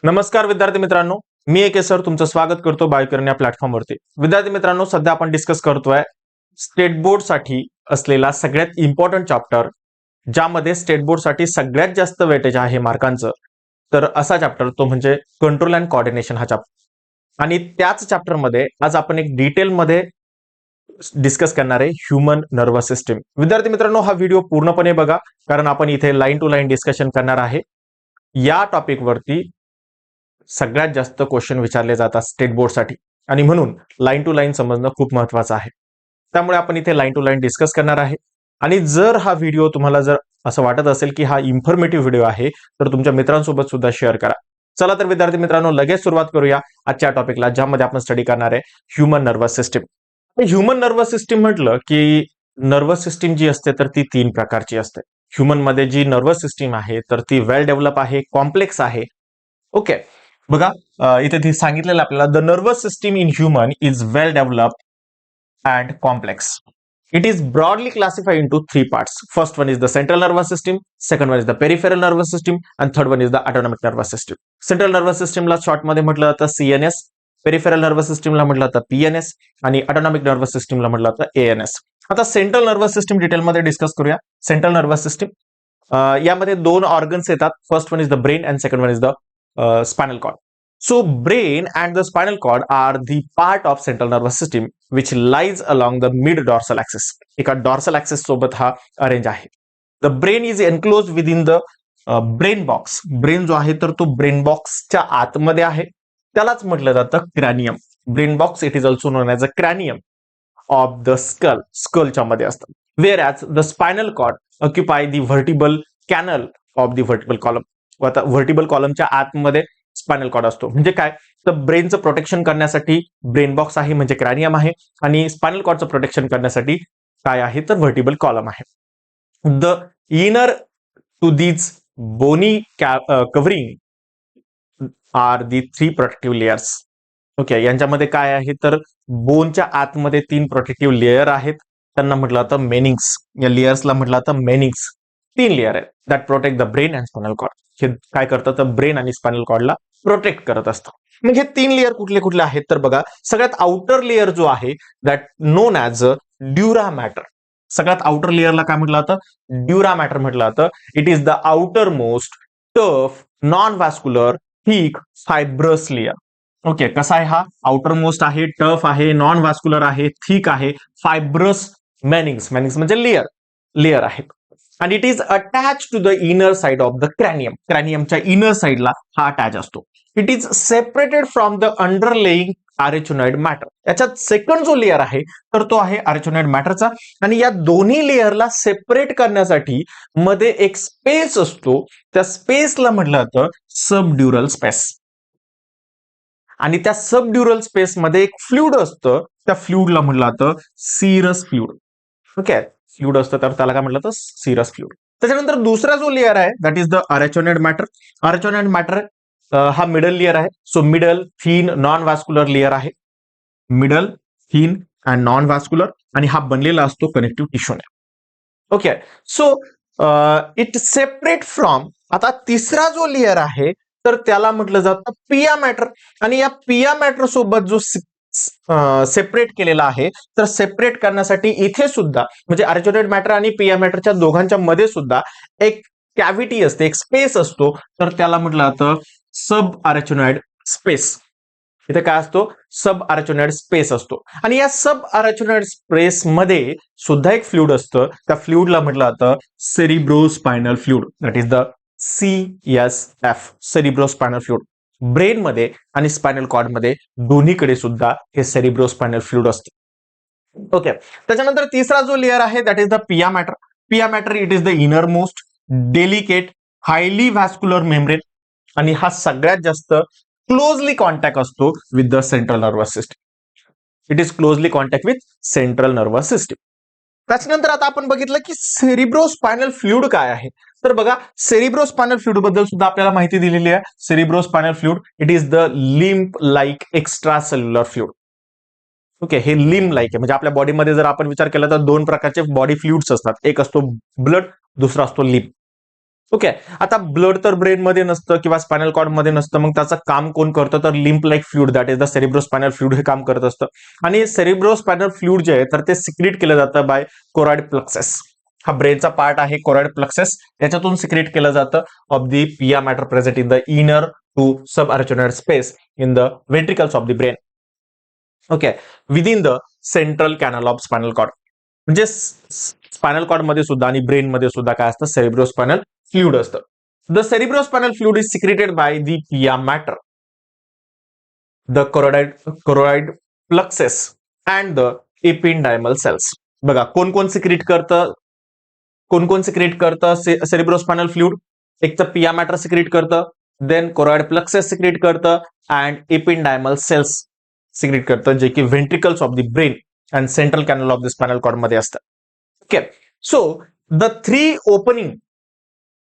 नमस्कार विद्यार्थी मित्रांनो, मी एके सर तुमचं स्वागत करतो बायोकरण या प्लॅटफॉर्मवरती. विद्यार्थी मित्रांनो, सध्या आपण डिस्कस करतोय स्टेट बोर्ड साठी असलेला सगळ्यात इम्पॉर्टंट चॅप्टर, ज्यामध्ये स्टेट बोर्ड साठी सगळ्यात जास्त वेटेज आहे मार्कांचं. तर असा चॅप्टर तो म्हणजे कंट्रोल अँड कोऑर्डिनेशन हा चॅप्टर. आणि त्याच चॅप्टरमध्ये आज आपण एक डिटेलमध्ये डिस्कस करणार आहे ह्यूमन नर्वस सिस्टीम. विद्यार्थी मित्रांनो, हा व्हिडिओ पूर्णपणे बघा, कारण आपण इथे लाईन टू लाईन डिस्कशन करणार आहे. या टॉपिक वरती सगळ्यात जास्त क्वेश्चन विचारले जातात स्टेट बोर्डसाठी, आणि म्हणून लाईन टू लाईन समजणं खूप महत्वाचं आहे. त्यामुळे आपण इथे लाईन टू लाईन डिस्कस करणार आहे. आणि जर हा व्हिडिओ तुम्हाला जर असं वाटत असेल की हा इन्फॉर्मेटिव्ह व्हिडिओ आहे, तर तुमच्या मित्रांसोबत सुद्धा शेअर करा. चला तर विद्यार्थी मित्रांनो, लगेच सुरुवात करूया आजच्या टॉपिकला, ज्यामध्ये आपण स्टडी करणार आहे human nervous system. Human nervous system म्हटलं की नर्वस सिस्टीम जी असते तर ती 3 प्रकारची असते. ह्यूमन मध्ये जी नर्वस सिस्टीम आहे तर ती वेल डेव्हलप आहे, कॉम्प्लेक्स आहे. ओके, बघा इथे सांगितलेलं आपल्याला, the nervous system in human is well developed and complex. It is broadly classified into 3 parts. First one is the central nervous system, second one is the peripheral nervous system, and third one is the autonomic nervous system. Central nervous system ला short मध्ये म्हटलं जातं CNS, peripheral nervous सिस्टमला म्हटलं जातं PNS, आणि autonomic nervous सिस्टमला म्हटलं जातं ANS. आता सेंट्रल नर्वस सिस्टम डिटेलमध्ये डिस्कस करूया. सेंट्रल नर्वस सिस्टम यामध्ये 2 ऑर्गन्स येतात. First one is the brain and second one is the spinal cord. So brain and the spinal cord are the part of central nervous system which lies along the mid dorsal axis. एका dorsal axis सोबत हा arrange आहे. The brain is enclosed within the brain box. Brain जो आहे तर तो brain बॉक्सच्या आतमध्ये आहे. त्यालाच म्हटलं जातं cranium. Brain box it is also known as a cranium of the skull. स्कलच्या मध्ये असतं. Whereas the spinal cord occupy the vertebral canal of the vertebral column. आता व्हर्टिबल कॉलमच्या आतमध्ये स्पायनल कॉर्ड असतो. म्हणजे काय, तर ब्रेनचं प्रोटेक्शन करण्यासाठी ब्रेन बॉक्स आहे म्हणजे क्रॅनियम आहे, आणि स्पायनल कॉर्डचं प्रोटेक्शन करण्यासाठी काय आहे तर व्हर्टिबल कॉलम आहे. The inner two these bony covering are the 3 protective layers. Okay, यांच्यामध्ये काय आहे तर बोनच्या आतमध्ये 3 प्रोटेक्टिव्ह लेयर आहेत. त्यांना म्हटलं जातं मेनिंग्स. या लेयर्सला म्हटलं जातं मेनिंग्स. 3 लेयर आहेत that protect the brain and spinal cord. हे काय करतात तर ब्रेन आणि स्पायनल कॉर्डला प्रोटेक्ट करत असतं. मग हे 3 लेयर कुठले कुठले आहेत तर बघा, सगळ्यात आउटर लेयर जो आहे that known as a dura mater. सगळ्यात आउटर लेयरला काय म्हटलं जातं, ड्युरा मॅटर म्हटलं जातं. It is the outermost tough non vascular thick fibrous layer. Okay, कसा आहे हा, आउटर मोस्ट आहे, टफ आहे, नॉन व्हॅस्क्युलर आहे, थिक आहे, फायब्रस मेनिंग्स. मेनिंग्स म्हणजे लेयर आहेत. आणि it is attach to the inner side of the cranium. क्रॅनियमच्या इनर साइडला हा अटॅच असतो. It is separated from the underlying arachnoid mater. याच्यात सेकंड जो लेअर आहे तर तो आहे आर्चिनॉइड मॅटरचा. आणि या दोन्ही लेअरला सेपरेट करण्यासाठी मध्ये एक स्पेस असतो. त्या स्पेसला म्हटलं जातं सबड्युरल स्पेस. आणि त्या सबड्युरल स्पेस मध्ये एक फ्लुइड असतं. त्या फ्लुइडला म्हटलं जातं सिरस फ्लुइड. ओके, फ्लुइड असतं तर त्याला काय म्हटलं तर सिरस फ्लुइड. त्याच्यानंतर दुसरा जो लेअर आहे that is the arachnoid mater. Arachnoid mater हा मिडल लेअर आहे. So middle thin non vascular layer आहे. Middle thin and non vascular, आणि हा बनलेला असतो कनेक्टिव्ह टिश्यूने. Okay, so it separate from. आता तिसरा जो लेअर आहे तर त्याला म्हटलं जातं पिया मॅटर. आणि या पिया मॅटर सोबत जो सेपरेट केलेला आहे, तर सेपरेट करण्यासाठी इथे सुद्धा म्हणजे आर्चिनॉइड मॅटर आणि पिया मॅटरच्या दोघांच्या मध्ये सुद्धा एक कॅव्हिटी असते, एक स्पेस असतो. तर त्याला म्हटलं जातं सब आर्चिनॉइड स्पेस. इथे काय असतो, सब आर्चिनॉइड स्पेस असतो. आणि या सब आर्चिनॉइड स्पेस मध्ये सुद्धा एक फ्लुइड असतं. त्या फ्लुइडला म्हटलं जातं cerebrospinal fluid. That is the CSF, cerebrospinal fluid. Brain मध्ये आणि स्पायनल कॉर्ड मध्ये दोन्हीकडे सुद्धा हे सेरिब्रोस्पायनल फ्लुइड असते. ओके, त्याच्यानंतर तिसरा जो लेअर आहे that is the pia matter. पिया matter it is the inner most delicate highly vascular membrane. आणि हा सगळ्यात जास्त क्लोजली कॉन्टॅक्ट असतो with the central nervous system. It is closely contact with central nervous system. त्याच्यानंतर आता आपण बघितलं की सेरिब्रोस्पायनल फ्लुइड काय आहे. तर बघा, सेरिब्रोस्पायनल फ्लुइड बद्दल सुद्धा आपल्याला माहिती दिलेली आहे. Cerebrospinal fluid it is the lymph like extracellular fluid. Okay, हे लिम्फ लाईक आहे. म्हणजे आपल्या बॉडीमध्ये जर आपण विचार केला तर 2 प्रकारचे बॉडी फ्लुइड्स असतात. एक असतो ब्लड, दुसरा असतो लिम्फ. ओके. आता ब्लड तर ब्रेन मध्ये नसतं किंवा स्पायनल कॉर्ड मध्ये नसतं, मग त्याचं काम कोण करतं तर lymph like fluid, that is the cerebrospinal fluid हे काम करत असतं. आणि सेरिब्रोस्पायनल फ्लुइड जे आहे तर ते सिक्रेट केलं जातं बाय कोरॉइड प्लक्सेस. हा ब्रेनचा पार्ट आहे कोरॉइड प्लक्सेस, याच्यातून सिक्रेट केलं जातं of the pia mater present in the inner to subarachnoid space in the ventricles of the brain. Okay. Within the central canal of spinal cord. म्हणजे spinal cord मध्ये सुद्धा आणि brain मध्ये सुद्धा काय असतं सेरिब्रोस्पायनल फ्लुइड असतं. The cerebrospinal fluid is secreted by the pia mater, the choroid plexus and the ependymal cells. बघा कोण कोण सिक्रेट करतं, सेरिब्रोस्पायनल फ्लुइड. एक तर पिया मॅटर सिक्रेट करतं, देन कोरोइड प्लक्सेस सिक्रेट करतं अँड एपिंडायमल सेल्स सिक्रेट करतं, जे की ventricles of the brain and central canal of the spinal cord मध्ये असतं. ओके. सो द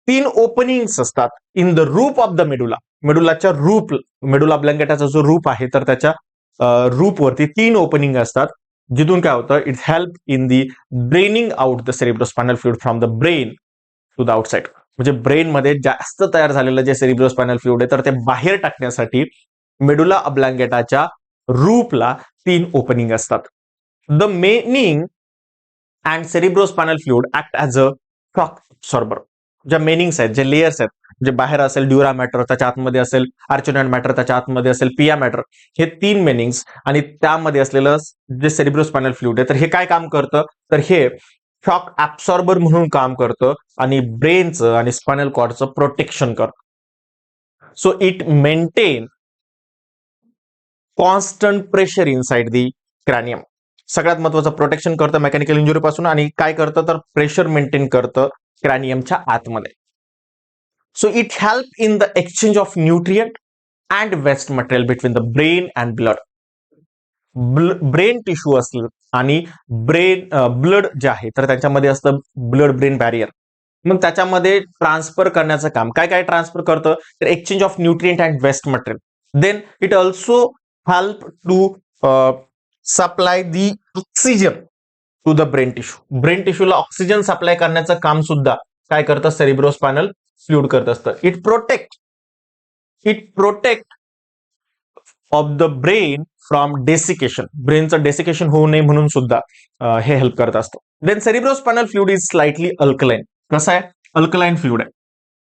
तीन ओपनिंग्स असतात in the roof of the medulla. मेडुलाच्या रूप, मेडुला ब्लँकेटाचा जो रूप आहे तर त्याच्या रूपवरती तीन ओपनिंग असतात, जिथून काय होतं it help in the draining out the cerebrospinal fluid from the brain to the outside. म्हणजे ब्रेन मध्ये जास्त तयार झालेलं जे सेरिब्रोस्पायनल फ्लुइड आहे तर ते बाहेर टाकण्यासाठी मेडुला अब्लँकेटाच्या रूपला तीन ओपनिंग असतात. The meninges and cerebrospinal fluid act as a shock absorber. ज्या मेनिंग्स आहेत, जे लेयर्स आहेत, जे बाहेर असेल ड्युरा मॅटर, त्याच्या आतमध्ये असेल आर्चोनॉइड मॅटर, त्याच्या आतमध्ये असेल पिया मॅटर, हे तीन मेनिंग्स आणि त्यामध्ये असलेलं जे सेरिब्रोस्पायनल फ्लुइड आहे तर हे काय काम करतं तर हे शॉक ऍब्सॉर्बर म्हणून काम करतं आणि ब्रेनचं आणि स्पायनल कॉर्डचं प्रोटेक्शन करतं. So it maintain constant pressure inside the cranium. सगळ्यात महत्वाचं प्रोटेक्शन करतं मेकॅनिकल इंजुरी पासून आणि काय करतं तर प्रेशर मेंटेन करतं क्रॅनियमच्या आतमध्ये. So it help in the exchange of nutrient and waste material between the brain and blood. Brain tissue असलं आणि ब्लड जे आहे तर त्याच्यामध्ये असतं ब्लड ब्रेन बॅरियर. मग त्याच्यामध्ये ट्रान्सफर करण्याचं काम काय काय ट्रान्सफर करतं तर exchange of nutrient and waste material. Then it also help to supply the oxygen to the brain tissue. Brain टिश्यूला ऑक्सिजन सप्लाय करण्याचं काम सुद्धा काय करतं सेरिब्रोस्पायनल फ्लुइड करत असतं. It protect of the brain from desiccation. ब्रेनचं डेसिकेशन होऊ नये म्हणून सुद्धा हे हेल्प करत असतं. Then cerebrospinal fluid is slightly alkaline. कसं आहे अल्कलाइन फ्लुइड आहे.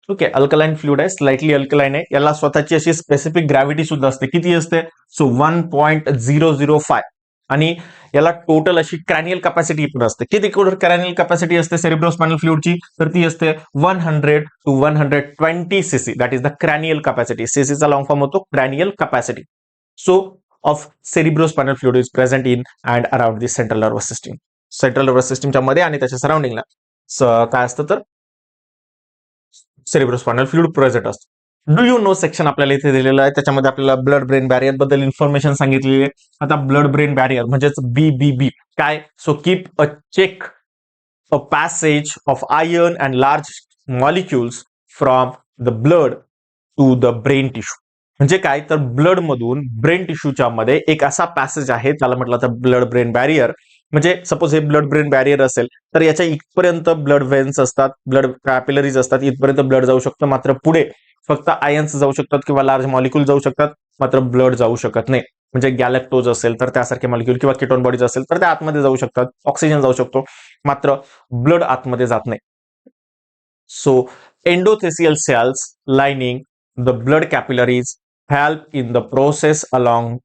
ओके. अल्कलाइन फ्लुइड आहे, स्लाइटली अल्कलाइन आहे. याला स्वतःची अशी स्पेसिफिक ग्रॅव्हिटी सुद्धा असते. किती असते सो 1.005 आणि याला टोटल अशी क्रॅनियल कॅपॅसिटी पण असते. किती क्रॅनियल कॅपॅसिटी असते सेरिब्रोस्पायनल फ्लुइडची तर ती असते 100 to 120 CC. That is the cranial capacity. सीसीचा लॉंग फॉर्म होतो cranial capacity. So of cerebrospinal fluid is present in and around the central nervous system. Central nervous सिस्टीमच्या मध्ये आणि त्याच्या सराउंडिंगला काय असतं तर सेरिब्रोस्पायनल फ्लुइड प्रेझेंट असतं. डू यू नो सेक्शन आपल्याला इथे दिलेलं आहे, त्याच्यामध्ये आपल्याला ब्लड ब्रेन बॅरियर बद्दल इन्फॉर्मेशन सांगितलेली आहे. आता ब्लड ब्रेन बॅरियर म्हणजेच BBB काय so keep a check a passage of iron and large molecules from the blood to the brain tissue. म्हणजे काय तर ब्लड मधून ब्रेन टिश्यूच्या मध्ये एक असा पॅसेज आहे त्याला म्हटलं तर ब्लड ब्रेन बॅरियर. म्हणजे सपोज हे ब्लड ब्रेन बॅरियर असेल तर याच्या इथपर्यंत ब्लड वेन्स असतात, ब्लड कॅपिलरीज असतात, इथपर्यंत ब्लड जाऊ शकतं. मात्र पुढे फक्त आयन्स जाऊ शकतात किंवा लार्ज मॉलिक्यूल जाऊ शकतात, मात्र ब्लड जाऊ शकत नाही. म्हणजे गॅलेक्टोज असेल तर त्यासारखे मॉलिक्यूल किंवा किटोन बॉडीज असेल तर त्या आतमध्ये जाऊ शकतात, ऑक्सिजन जाऊ शकतो, मात्र ब्लड आतमध्ये जात नाही. So endothelial cells lining the blood capillaries help in the process along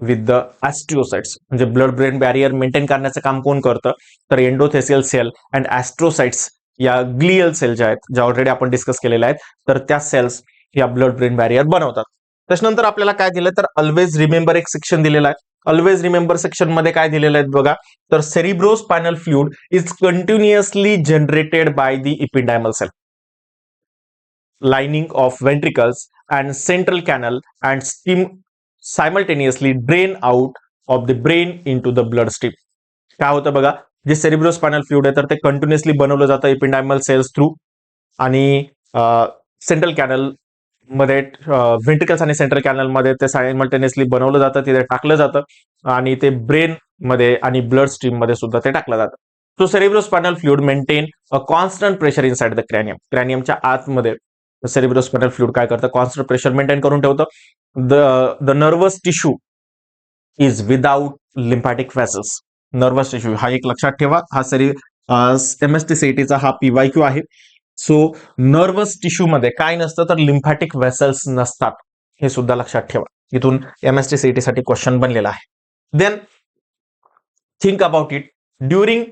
with the astrocytes. म्हणजे ब्लड ब्रेन बॅरियर मेंटेन करण्याचं काम कोण करतं तर एंडोथेसियल सेल अँड ॲस्ट्रोसाइट्स या ग्लियल सेल ज्या आहेत ज्या ऑलरेडी आपण डिस्कस केलेल्या आहेत तर त्या सेल्स या ब्लड ब्रेन बॅरियर बनवतात. त्याच्यानंतर आपल्याला काय दिलं तर ऑलवेज रिमेंबर एक सेक्शन दिलेला आहे. ऑलवेज रिमेंबर सेक्शन मध्ये काय दिलेलं आहे बघा तर cerebrospinal fluid is continuously generated by the ependymal cell lining of ventricles and central canal and steam simultaneously drain out of the brain into the blood stream. काय होतं बघा जे सेरिब्रोस्पायनल फ्लुइड आहे तर ते कंटिन्युअसली बनवलं जातं एपिंडायमल cells through आणि सेंट्रल कॅनल मध्ये व्हेंट्रिकल्स आणि सेंट्रल कॅनल मध्ये ते सायमल्टेनियसली बनवलं जातं, तिथे टाकलं जातं आणि ते ब्रेन मध्ये आणि ब्लड स्ट्रीम मध्ये सुद्धा ते टाकलं जातं. So cerebrospinal fluid maintain a constant pressure inside the cranium. क्रॅनियमच्या आतमध्ये सेरिब्रोस्पायनल फ्लुइड काय करतं, कॉन्स्टंट प्रेशर मेंटेन करून ठेवतं. The nervous tissue is without lymphatic vessels. Nervous tissue हा एक लक्षात ठेवा. हा MST-CET चा हा PYQ आहे. सो नर्वस टिश्यू मध्ये काय नसतं तर लिम्फॅटिक व्हेसल्स नसतात, हे सुद्धा लक्षात ठेवा. इथून MST-CET साठी क्वेश्चन बनलेला आहे. Then think about it. During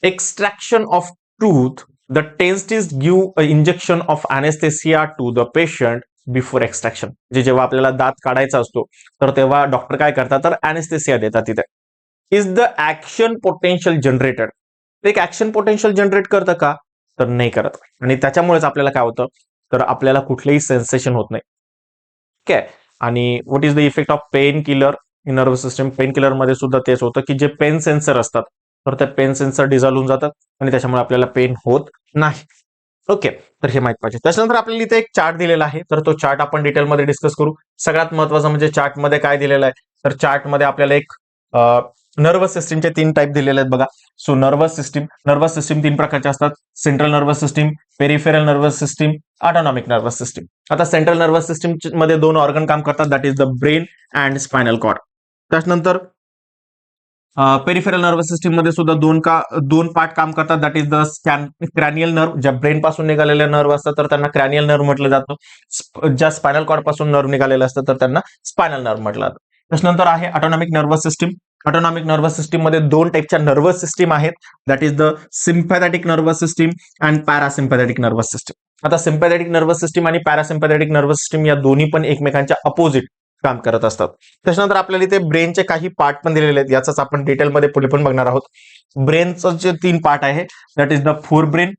extraction of tooth, the dentist give a injection of anesthesia to the patient before extraction. जेव्हा आपल्याला दात काढायचा असतो तर तेव्हा डॉक्टर काय करतात तर अॅनेस्थेसिया देतात तिथे. Is the action potential generated. एक ऍक्शन पोटेन्शियल जनरेट करतं का तर नाही करत. आणि त्याच्यामुळेच आपल्याला काय होतं तर आपल्याला कुठलेही सेन्सेशन होत नाही. ओके. आणि what is the effect of pain killer in nervous system. Pain killer मध्ये सुद्धा तेच होतं की जे पेन सेन्सर असतात तर त्या पेन सेन्सर डिझॉल्व होऊन जातात आणि त्याच्यामुळे आपल्याला पेन होत नाही. ओके, तर हे माहित पाहिजे. त्याच्यानंतर आपल्याला इथे एक चार्ट दिलेला आहे, तर तो चार्ट आपण डिटेलमध्ये डिस्कस करू. सगळ्यात महत्वाचं म्हणजे चार्टमध्ये काय दिलेलं आहे तर चार्टमध्ये आपल्याला एक नर्वस सिस्टीमचे 3 टाईप दिलेले आहेत बघा. सो नर्वस सिस्टीम 3 प्रकारचे असतात. Central nervous system, peripheral nervous system, autonomic nervous system. आता सेंट्रल नर्वस सिस्टीम मध्ये 2 ऑर्गन काम करतात, that is the brain and spinal cord. त्याच्यानंतर पेरिफेरल नर्वस सिस्टीम मध्ये सुद्धा 2 पार्ट काम करतात, that is the cranial nerve. ज्या ब्रेन पासून निघालेल्या नर्व असतात तर त्यांना क्रॅनियल नर्व म्हटलं जातं. ज्या स्पायनल कॉर्ड पासून नर्व निघालेलं असतं तर त्यांना स्पायनल नर्व म्हटलं जातं. त्याच्यानंतर आहे autonomic nervous system. Autonomic nervous system मध्ये 2 टाईपच्या नर्वस सिस्टीम आहेत, that is the sympathetic nervous system and parasympathetic nervous system. आता सिम्पॅथॅटिक नर्वस सिस्टीम आणि पॅरासिम्पॅथॅटिक नर्वस सिस्टीम या दोन्ही पण एकमेकांच्या अपोजिट काम करत असतात. त्याच्यानंतर आपल्याला इथे ब्रेनचे काही पार्ट पण दिलेले आहेत, याचाच आपण डिटेलमध्ये पुढे पण बघणार आहोत. ब्रेनचं जे 3 पार्ट आहे that is the fore brain,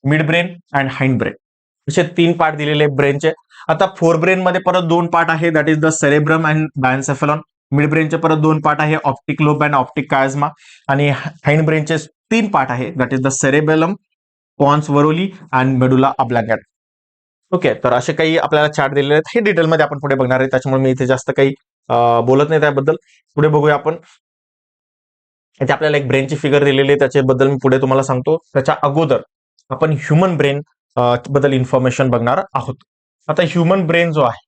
mid brain and hind brain. असे 3 पार्ट दिलेले आहेत ब्रेनचे. आता फोर ब्रेन मध्ये परत 2 पार्ट आहे, that is the cerebrum and diencephalon. Mid ब्रेनचे परत 2 पार्ट आहे, optic lobe and optic chiasma. आणि हाइंड ब्रेनचे 3 पार्ट आहे, that is the cerebellum, pons varolii and medulla oblongata. Okay, तर असे काही आपल्याला चार्ट दिलेले आहेत, हे डिटेलमध्ये आपण पुढे बघणार आहे, त्याच्यामुळे मी इथे जास्त काही बोलत नाही त्याबद्दल. पुढे बघूया आपण. इथे आपल्याला एक ब्रेनची फिगर दिलेली आहे, त्याच्याबद्दल मी पुढे तुम्हाला सांगतो. त्याच्या अगोदर आपण ह्युमन ब्रेन बद्दल इन्फॉर्मेशन बघणार आहोत. आता ह्युमन ब्रेन जो आहे,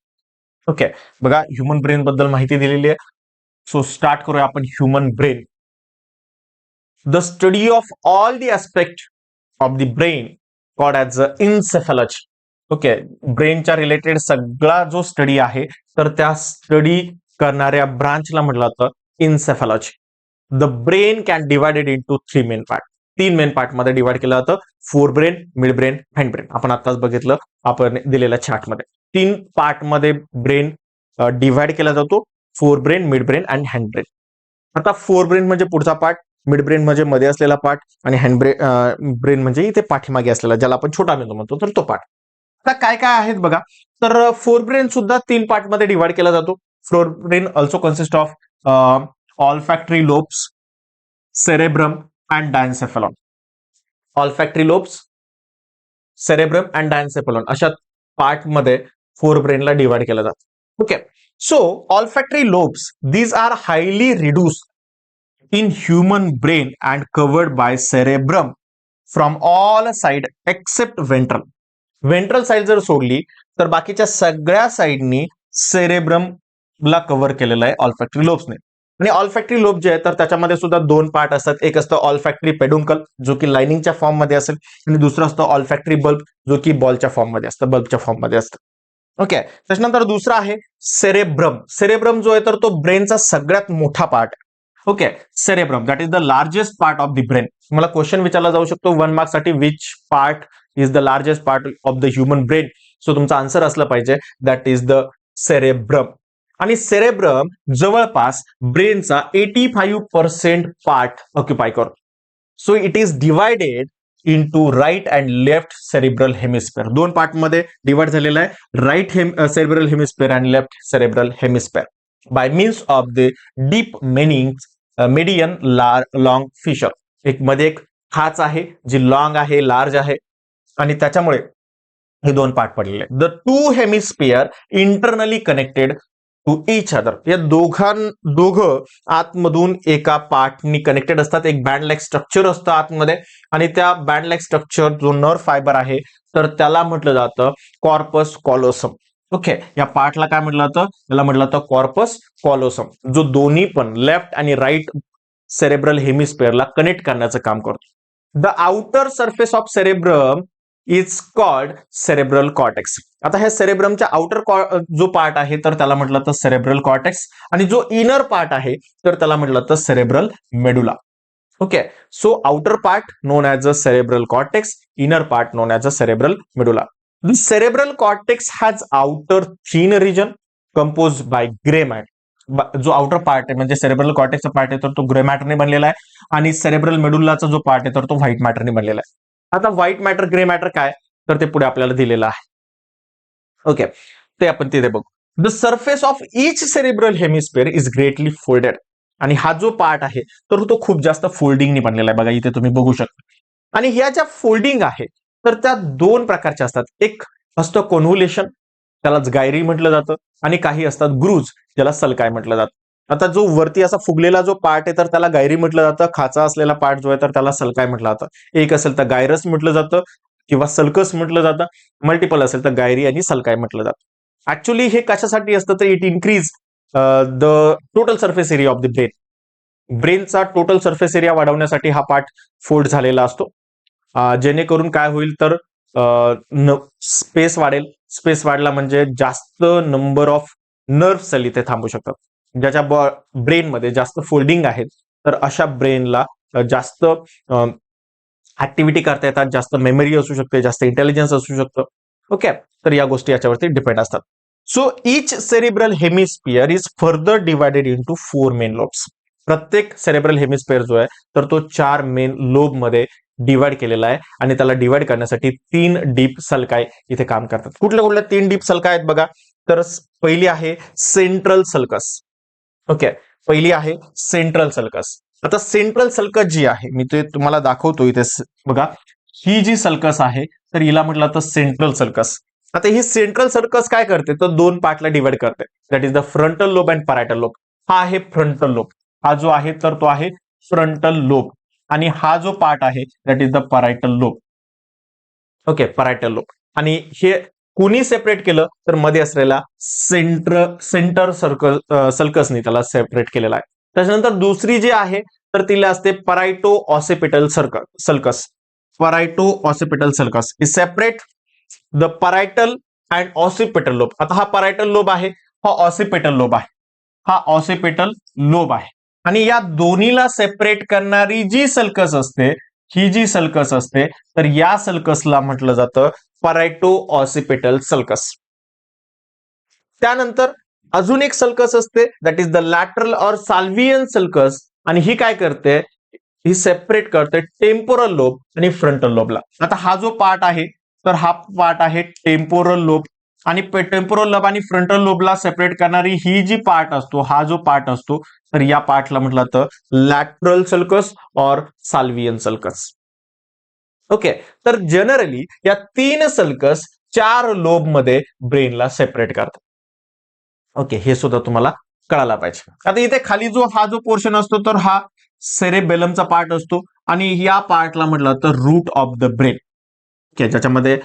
ओके बघा, ह्युमन ब्रेन बद्दल माहिती दिलेली आहे. सो स्टार्ट करूया आपण. Human brain, the study of all the aspect of the brain called as a encephalology. Okay, ब्रेनच्या रिलेटेड सगळा जो स्टडी आहे तर त्या स्टडी करणाऱ्या ब्रांचला म्हटलं जातं encephalology. The brain can divided into 3 main part. 3 main part मध्ये डिवाइड केलं जातं, forebrain, midbrain, hindbrain. आपण आताच बघितलं आपण दिलेल्या चार्टमध्ये. 3 पार्ट मध्ये ब्रेन डिवाइड केला जातो, forebrain, mid brain and hand brain. आता फोर ब्रेन म्हणजे पुढचा पार्ट, मिड ब्रेन म्हणजे मध्ये असलेला पार्ट आणि हँड ब्रेन म्हणजे इथे पाठीमागे असलेला, ज्याला आपण छोटा मेंदू म्हणतो, तर तो पार्ट. आता काय काय आहेत बघा, तर फोर ब्रेन सुद्धा 3 पार्ट मध्ये डिवाइड केला जातो. Forebrain also consist of olfactory lobes, cerebrum and diencephalon. Olfactory lobes, cerebrum and diencephalon अशा पार्ट मध्ये फोर ब्रेनला डिवाइड केलं जातं. Okay, so olfactory lobes these are highly reduced in human brain and covered by cerebrum from all side except ventral. Ventral side जर सोडली तर बाकीच्या सगळ्या साइडनी सेरेब्रमला कव्हर केलेलं आहे ऑल्फॅक्टरी लोब्सने. आणि ऑल्फॅक्टरी लोब जे आहे तर त्याच्यामध्ये सुद्धा 2 पार्ट असतात. एक असतं ऑल्फॅक्टरी पेडुंकल, जो की लाइनिंगच्या फॉर्म मध्ये असेल, आणि दुसरं असतं ऑल्फॅक्टरी बल्ब, जो की बॉलच्या फॉर्म मध्ये असतं, बल्बच्या फॉर्म मध्ये असतं. ओके, त्याच्यानंतर दुसरा आहे सेरेब्रम. सेरेब्रम जो आहे तर तो ब्रेनचा सगळ्यात मोठा पार्ट आहे. Okay, cerebrum that is the largest part of the brain. मला क्वेश्चन विचारला जाऊ शकतो 1 मार्क साठी, which part is the largest part of the human brain. So तुमचा आन्सर असला पाहिजे दॅट इज द सेरेब्रम. आणि सेरेब्रम जवळपास ब्रेनचा 85% पार्ट ऑक्युपाय करतो. So it is divided into right and left cerebral hemisphere. 2 part मध्ये divide झालेला आहे, right cerebral hemisphere and left cerebral hemisphere, by means of the deep median long fissure. मध्ये एक खाच आहे जी लॉंग आहे, लार्ज आहे, आणि त्याच्यामुळे हे 2 पार्ट पडलेले. The 2 hemisphere internally connected to each other. या दोघं आतमधून एका पार्टनी कनेक्टेड असतात. एक बँड लाईक स्ट्रक्चर असतं आतमध्ये आणि त्या बँड लाईक स्ट्रक्चर जो नर्व फायबर आहे तर त्याला म्हटलं जातं कॉर्पस कॉलोसम. ओके, या पार्टला काय म्हटलं जातं? त्याला म्हटलं जातं कॉर्पस कॉलोसम, जो दोन्ही पण लेफ्ट आणि राईट सेरेब्रल हेमिस्फिअरला कनेक्ट करण्याचं काम करतो. The outer surface of cerebrum is called cerebral cortex. आता ह्या सेरेब्रमच्या आउटर जो पार्ट आहे तर त्याला म्हटलं तर सेरेब्रल कॉर्टेक्स आणि जो इनर पार्ट आहे तर त्याला म्हटलं तर cerebral medulla. Okay, so outer part known as a cerebral cortex, inner part known as a cerebral medulla. The cerebral cortex has outer thin region compose by grey matter. जो outer part आहे म्हणजे cerebral कॉर्टेक्सचा part आहे तर तो grey मॅटरने बनलेला आहे आणि cerebral मेडुलाचा जो पार्ट आहे तर तो व्हाईट मॅटरने बनलेला आहे. आता व्हाईट मॅटर ग्रे मॅटर काय तर ते पुढे आपल्याला दिलेलं आहे. ओके, ते आपण तिथे बघू. The surface of each cerebral hemisphere is greatly folded. आणि हा जो पार्ट आहे तर तो खूप जास्त फोल्डिंगने बनलेला आहे. बघा इथे तुम्ही बघू शकता. आणि ह्या ज्या फोल्डिंग आहे तर त्या दोन प्रकारच्या असतात. एक असतं कॉन्व्होल्युशन, त्यालाच गायरी म्हटलं जातं, आणि काही असतात ग्रूज, ज्याला सलकाय म्हटलं जातं. आता जो वरती असा फुगलेला जो पार्ट आहे तर त्याला गायरी म्हटलं जातं. खाचा असलेला पार्ट जो आहे तर त्याला सलकाय म्हटलं जातं. एक असेल तर गायरस म्हटलं जातं किंवा सल्कस म्हटलं जातं. मल्टिपल असेल तर गायरी आणि सलकाय म्हटलं जातं. ऍक्च्युली हे कशासाठी असतं तर it increase the total surface area of the brain. ब्रेनचा टोटल सरफेस एरिया वाढवण्यासाठी हा पार्ट फोल्ड झालेला असतो. जेणेकरून काय होईल तर स्पेस वाढेल. स्पेस वाढला म्हणजे जास्त नंबर ऑफ नर्व्ह सेल इथे थांबू शकतात. ज्याच्या ब्रेनमध्ये जास्त फोल्डिंग आहेत तर अशा ब्रेनला जास्त ऍक्टिव्हिटी करता येतात, जास्त मेमरी असू शकते, जास्त इंटेलिजन्स असू शकतं. ओके, तर या गोष्टी याच्यावरती डिपेंड असतात. So each cerebral hemisphere is further divided into 4 main lobes. प्रत्येक सेरेब्रल हेमिस्फिअर जो आहे तर तो 4 मेन लोब मध्ये डिवाइड केलेला आहे आणि त्याला डिवाइड करण्यासाठी 3 डीप सलकाय इथे काम करतात. कुठल्या कुठल्या 3 डीप सलकाय आहेत बघा. तर पहिली आहे सेंट्रल सल्कस. ओके, पहिली आहे सेंट्रल सल्कस. आता सेंट्रल सल्कस जी आहे मी ते तुम्हाला दाखवतो इथे बघा. ही जी सल्कस आहे तर हिला म्हटलं तर सेंट्रल सल्कस. आता ही सेंट्रल सल्कस काय करते तर दोन पार्टला डिवाइड करते. That is the frontal lobe and parietal lobe. हा आहे फ्रंटल लोब. हा जो आहे तर तो आहे फ्रंटल लोब आणि हा जो पार्ट आहे that is the parietal lobe. Okay, parietal lobe. आणि हे कुणी सेपरेट केलं तर मध्ये असलेला सेंटर सल्कसनी त्याला सेपरेट केलेला आहे. त्याच्यानंतर दुसरी जी आहे तर तिला असते parieto occipital sulcus. Parieto occipital sulcus is separate the parietal and occipital lobe. आता हा परायटल लोब आहे, हा ऑसिपिटल लोब आहे, हा ऑसिपिटल लोब आहे. आणि या दोन्हीला सेपरेट करणारी जी सल्कस असते, ही जी सल्कस असते तर या सल्कसला म्हटलं जातं परायटो ऑसिपिटल सल्कस. त्यानंतर अजून एक सल्कस असते that is the lateral or sylvian sulcus. आणि ही काय करते, ही सेपरेट करते टेम्पोरल लोब आणि फ्रंटल लोबला. आता हा जो पार्ट आहे तर हा पार्ट आहे टेम्पोरल लोब आणि टेम्पोरल लोब आणि फ्रंटल लोबला सेपरेट करणारी ही जी पार्ट असतो, हा जो पार्ट असतो तर या पार्टला म्हटलं तर लॅटरल सल्कस और साल्व्हियन सल्कस. ओके, तर जनरली या 3 सल्कस 4 लोब मध्ये ब्रेनला सेपरेट करतात. ओके, हे सुद्धा तुम्हाला कळायला पाहिजे. आता इथे खाली हा जो पोर्शन असतो तर हा सेरेबेलमचा पार्ट असतो आणि या पार्टला म्हटलं तर root of the brain. Okay, ज्याच्यामध्ये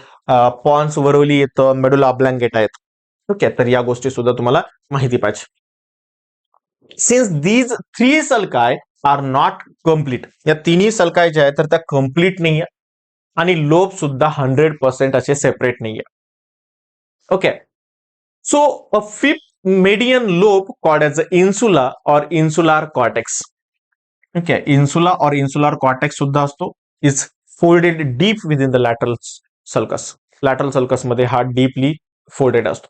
पॉन्स वरोली येतं, मेडुला ऑब्लांगेटा येतं. ओके, तर या गोष्टी सुद्धा तुम्हाला माहिती पाहिजे. Since these 3 sulci are not complete, या तिन्ही सल्काय ज्या आहेत तर त्या कम्प्लीट नाहीये आणि लोब सुद्धा 100% असे सेपरेट नाहीये. Okay, so a fifth median lobe called as the insula or insular cortex. Okay, insula or insular cortex सुद्धा असतो, is folded deep within the lateral sulcus. lateral sulcus मध्ये हा डीपली फोल्डेड असतो.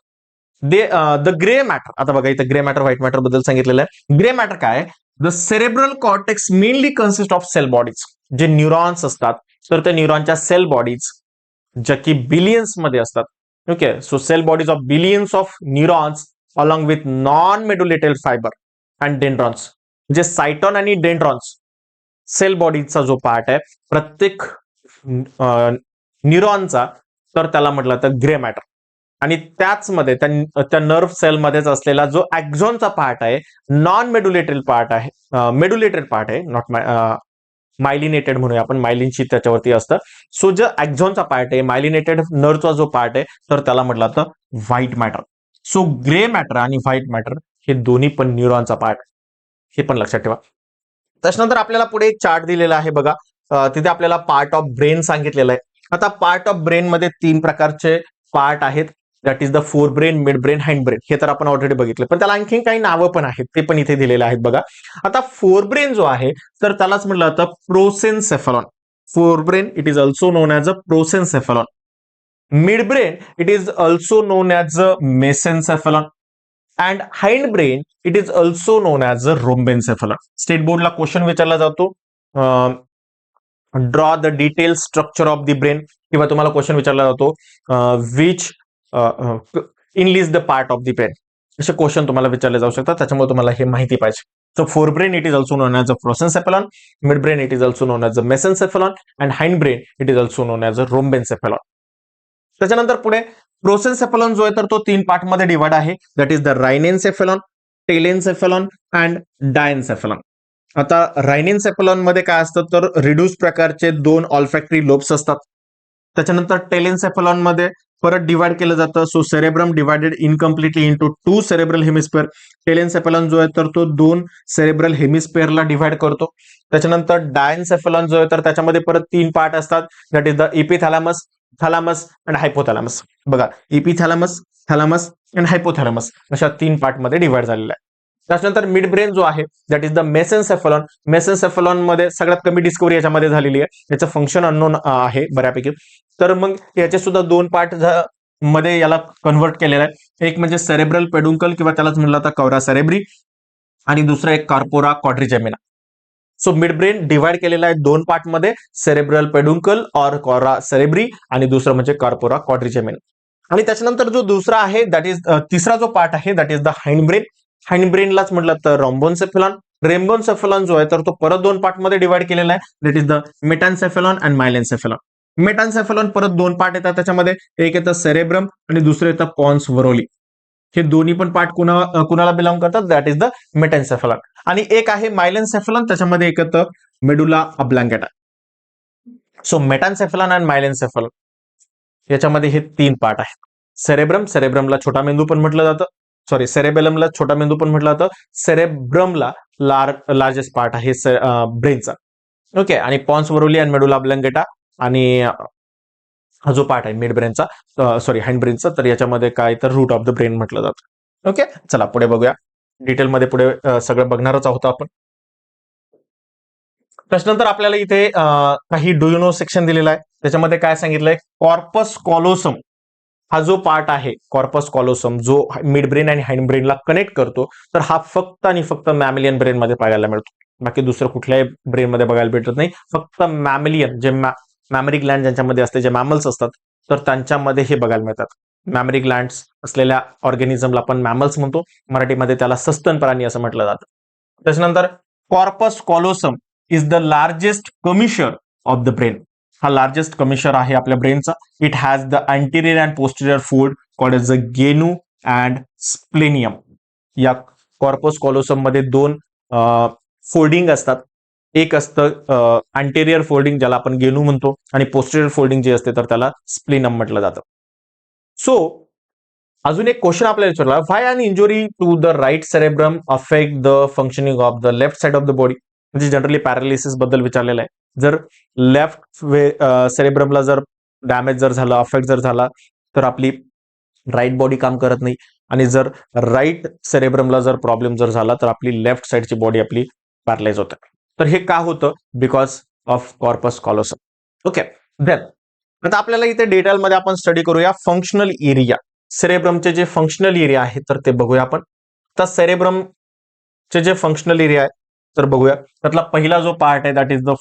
The grey matter. आता बघा इथे grey matter white matter बद्दल सांगितलेलं आहे. ग्रे मॅटर काय, the cerebral cortex mainly consist of cell bodies. जे न्यूरॉन्स असतात तर त्या न्यूरॉनच्या सेल बॉडीज ज्या की बिलियन्स मध्ये असतात. Okay, so cell bodies of billions of neurons along with non medullated fibre and dendrons. म्हणजे सायटॉन आणि डेंड्रॉन्स सेल बॉडीचा जो पार्ट आहे प्रत्येक न्यूरॉनचा तर त्याला म्हटलं तर ग्रे मॅटर. आणि त्याच मध्ये त्या नर्व्ह सेलमध्येच असलेला जो ॲक्झॉनचा पार्ट आहे, नॉन मेडुलेटेड पार्ट आहे, मेडुलेटेड पार्ट आहे, नॉट मायलिनेटेड म्हणूया आपण, मायलिनची त्याच्यावरती असतं. सो जो ॲक्झॉनचा पार्ट आहे, मायलिनेटेड नर्वचा जो पार्ट आहे, तर त्याला म्हटलं जातं white matter. So grey matter आणि व्हाईट मॅटर हे दोन्ही पण न्यूरॉनचा पार्ट, हे पण लक्षात ठेवा. त्याच्यानंतर आपल्याला पुढे एक चार्ट दिलेला आहे बघा. तिथे आपल्याला पार्ट ऑफ ब्रेन सांगितलेलं आहे. आता पार्ट ऑफ ब्रेन मध्ये 3 प्रकारचे पार्ट आहेत. That is the fore brain, midbrain, hind brain. हे तर आपण ऑलरेडी बघितलं, पण त्याला आणखी काही नावं पण आहेत, ते पण इथे दिलेले आहेत बघा. आता फोर ब्रेन जो आहे तर त्यालाच म्हटलं जातं prosencephalon. Fore brain it is also known as a prosencephalon. Mid brain it is also known as a mesencephalon. And hind brain it is also known as a rhombencephalon. State बोर्डला question विचारला जातो, draw the detail structure of the brain, किंवा तुम्हाला question विचारला जातो which enlist the part of the brain. असे question तुम्हाला विचारले जाऊ शकतात, त्याच्यामुळे तुम्हाला हे माहिती पाहिजे. So forebrain it is also known as a prosencephalon, midbrain it is also known as a mesencephalon, and hindbrain it is also known as a rhombencephalon. त्याच्यानंतर पुढे प्रोसेन्सेफलॉन जो आहे तर तो 3 पार्ट मध्ये डिवाइड आहे. That is the rhinencephalon, telencephalon and diencephalon. आता rhinencephalon मध्ये काय असतं तर रिड्यूस प्रकारचे 2 ऑल्फॅक्टरी लोब्स असतात. त्याच्यानंतर टेलेन्सेफलॉन मध्ये परत डिवाइड केलं जातं. So cerebrum divided incompletely into 2 cerebral hemisphere. Telencephalon जो आहे तर तो 2 सेरेब्रल हेमिस्फिअरला डिवाइड करतो. त्याच्यानंतर डायन्सेफलॉन जो आहे तर त्याच्यामध्ये परत 3 पार्ट असतात. That is the epithalamus, thalamus and hypothalamus. बघा, इपिथॅलॅमस, थॅलॅमस अँड हायपोथॅलॅमस अशा 3 पार्ट मध्ये डिवाइड झालेला आहे. त्याच्यानंतर मिड ब्रेन जो आहे दॅट इज द मेसेन्सेफलॉन. मेसेन्सेफलॉन मध्ये सगळ्यात कमी डिस्कवरी याच्यामध्ये झालेली आहे. याचं फंक्शन अननोन आहे बऱ्यापैकी. तर मग याचे सुद्धा 2 पार्ट मध्ये याला कन्व्हर्ट केलेलं आहे. एक म्हणजे सेरेब्रल पेडुंकल किंवा त्यालाच म्हणलं जातं कौरा सेरेब्री, आणि दुसरं एक corpora quadrigemina. So mid brain divide केलेला आहे 2 पार्ट मध्ये, सेरेब्रल पेडुंकल और कौरा सेरेब्री, आणि दुसरं म्हणजे कॉर्पोरा क्वाड्रिजेमिना. आणि त्याच्यानंतर जो दुसरा आहे दॅट इज तिसरा जो पार्ट आहे that is the hind brain. Hind ब्रेनलाच म्हटलं तर रोम्बोन्सेफलॉन. रेम्बोन्सेफलॉन जो आहे तर तो परत 2 पार्ट मध्ये डिवाइड केलेला आहे. That is the metencephalon and myelencephalon. Metencephalon परत 2 पार्ट येतात त्याच्यामध्ये, एक येतं सेरेब्रम आणि दुसरं येतं पॉन्स वरोली. हे दोन्ही पण पार्ट कुणाला बिलॉंग करतात, दॅट इज द मेटान्सेफलॉन. आणि एक आहे मायलेन्सेफलॉन, त्याच्यामध्ये एक येतं मेडुला ऑब्लांगेटा. सो मेटान्सेफलॉन अँड मायलेन्सेफलॉन याच्यामध्ये हे 3 पार्ट आहेत. सेरेब्रम, सेरेब्रमला छोटा मेंदू पण म्हटलं जातं, सॉरी सेरेबेलमला छोटा मेंदू पण म्हटलं जातं. सेरेब्रमला लार्जेस्ट पार्ट आहे ब्रेनचा. ओके, आणि pons varolii and medulla oblongata, आणि हा जो पार्ट आहे मिड ब्रेनचा, सॉरी हाइंड ब्रेनचा, तर याच्यामध्ये काय तर रूट ऑफ द ब्रेन म्हटलं जातं. ओके, चला पुढे बघूया. डिटेलमध्ये पुढे सगळं बघणारच आहोत आपण. त्याच्यानंतर आपल्याला इथे काही डू यू नो सेक्शन दिलेला आहे. त्याच्यामध्ये काय सांगितलंय, कॉर्पस कॉलोसम हा जो पार्ट आहे, कॉर्पस कॉलोसम जो मिड ब्रेन आणि हाइंड ब्रेनला कनेक्ट करतो, तर हा फक्त आणि फक्त मॅमिलियन ब्रेन मध्ये पाहायला मिळतो. बाकी दुसरं कुठल्याही ब्रेन मध्ये बघायला भेटत नाही. फक्त मॅमिलियन, जे मॅमरी ग्लँड ज्यांच्यामध्ये असते, जे मॅमल्स असतात, तर त्यांच्यामध्ये हे बघायला मिळतात. मॅमरी ग्लँड्स असलेल्या ऑर्गॅनिझमला आपण मॅमल्स म्हणतो, मराठीमध्ये त्याला सस्तन प्राणी असं म्हटलं जातं. त्याच्यानंतर corpus callosum is the largest commissure of the brain. हा लार्जेस्ट कमिशर आहे आपल्या ब्रेनचा. It has the anterior and posterior fold called as the genu and splenium. या कॉर्पस कॉलोसम मध्ये 2 फोल्डिंग असतात. एक असतं अँटेरियर फोल्डिंग, ज्याला आपण गेनू म्हणतो, आणि पोस्टिरियर फोल्डिंग जे असते तर त्याला स्प्लेनम म्हटलं जातं. सो अजून एक क्वेश्चन आपल्याला विचारला, why an injury to the right cerebrum affect the functioning of the left side of the body. म्हणजे जनरली पॅरालिसिस बद्दल विचारलेलं आहे. जर लेफ्ट सेरेब्रमला जर डॅमेज जर झाला, अफेक्ट जर झाला, तर आपली राईट बॉडी काम करत नाही, आणि जर राईट सेरेब्रमला जर प्रॉब्लेम जर झाला तर आपली लेफ्ट साइडची बॉडी आपली पॅरलाइज होते. तर हे का होतं, because of corpus callosum. Okay, then आता आपल्याला इथे डिटेलमध्ये आपण स्टडी करूया फंक्शनल एरिया. सेरेब्रमचे जे फंक्शनल एरिया आहे तर ते बघूया आपण. तर सेरेब्रमचे जे फंक्शनल एरिया आहे तर बघूया. त्यातला पहिला जो पार्ट आहे that is the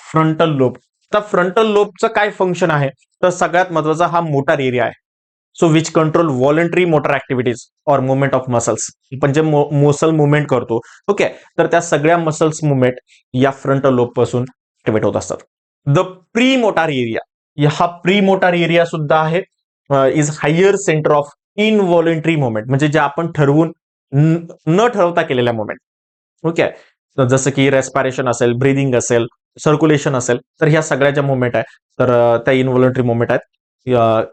frontal lobe. तर फ्रंटल लोबचं काय फंक्शन आहे, तर सगळ्यात महत्वाचा हा मोटार एरिया आहे. So which control voluntary motor activities और मुवमेंट ऑफ मसल्स. आपण जे मसल मुवमेंट करतो, ओके, तर त्या सगळ्या मसल्स मुवमेंट या फ्रंटल लोब पासून ऍक्टिव्हेट होत असतात. द प्री मोटार एरिया, हा प्री मोटार एरिया सुद्धा आहे. Is higher centre of involuntary movement, म्हणजे जे आपण ठरवून न ठरवता केलेल्या मुवमेंट. ओके, जसं की रेस्पिरेशन असेल, ब्रिदिंग असेल, सर्क्युलेशन असेल, तर ह्या सगळ्या ज्या मुवमेंट आहेत तर त्या इनव्हॉलेंटरी मुवमेंट आहेत.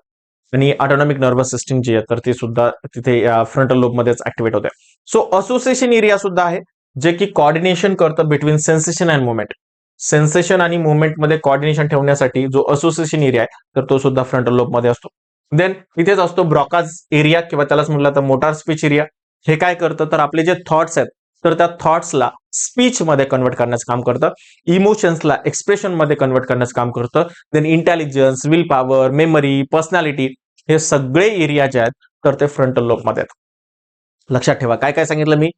आणि ऑटोनॉमिक नर्वस सिस्टीम जी आहे तर ती सुद्धा तिथे फ्रंटल लोबमध्येच ऍक्टिव्हेट होते. सो असोसिएशन एरिया सुद्धा आहे जे की कॉर्डिनेशन करतं between sensation and movement. Sensation आणि मुवमेंटमध्ये कॉर्डिनेशन ठेवण्यासाठी जो असोसिएशन एरिया आहे तर तो सुद्धा फ्रंटल लोबमध्ये असतो. देन इथेच असतो ब्रॉकाज एरिया किंवा त्यालाच म्हटलं तर मोटार स्पीच एरिया. हे काय करतं तर आपले जे थॉट्स आहेत तर त्या थॉट्सला स्पीच मध्ये कन्वर्ट करण्याचं काम करतं, इमोशन्सला एक्सप्रेशन मध्ये कन्वर्ट करण्याचं काम करतं. Then intelligence, will power, memory, personality हे सगळे एरिया जे आहेत तर ते फ्रंटल लोबमध्ये आहेत. लक्षात ठेवा काय काय सांगितलं मी.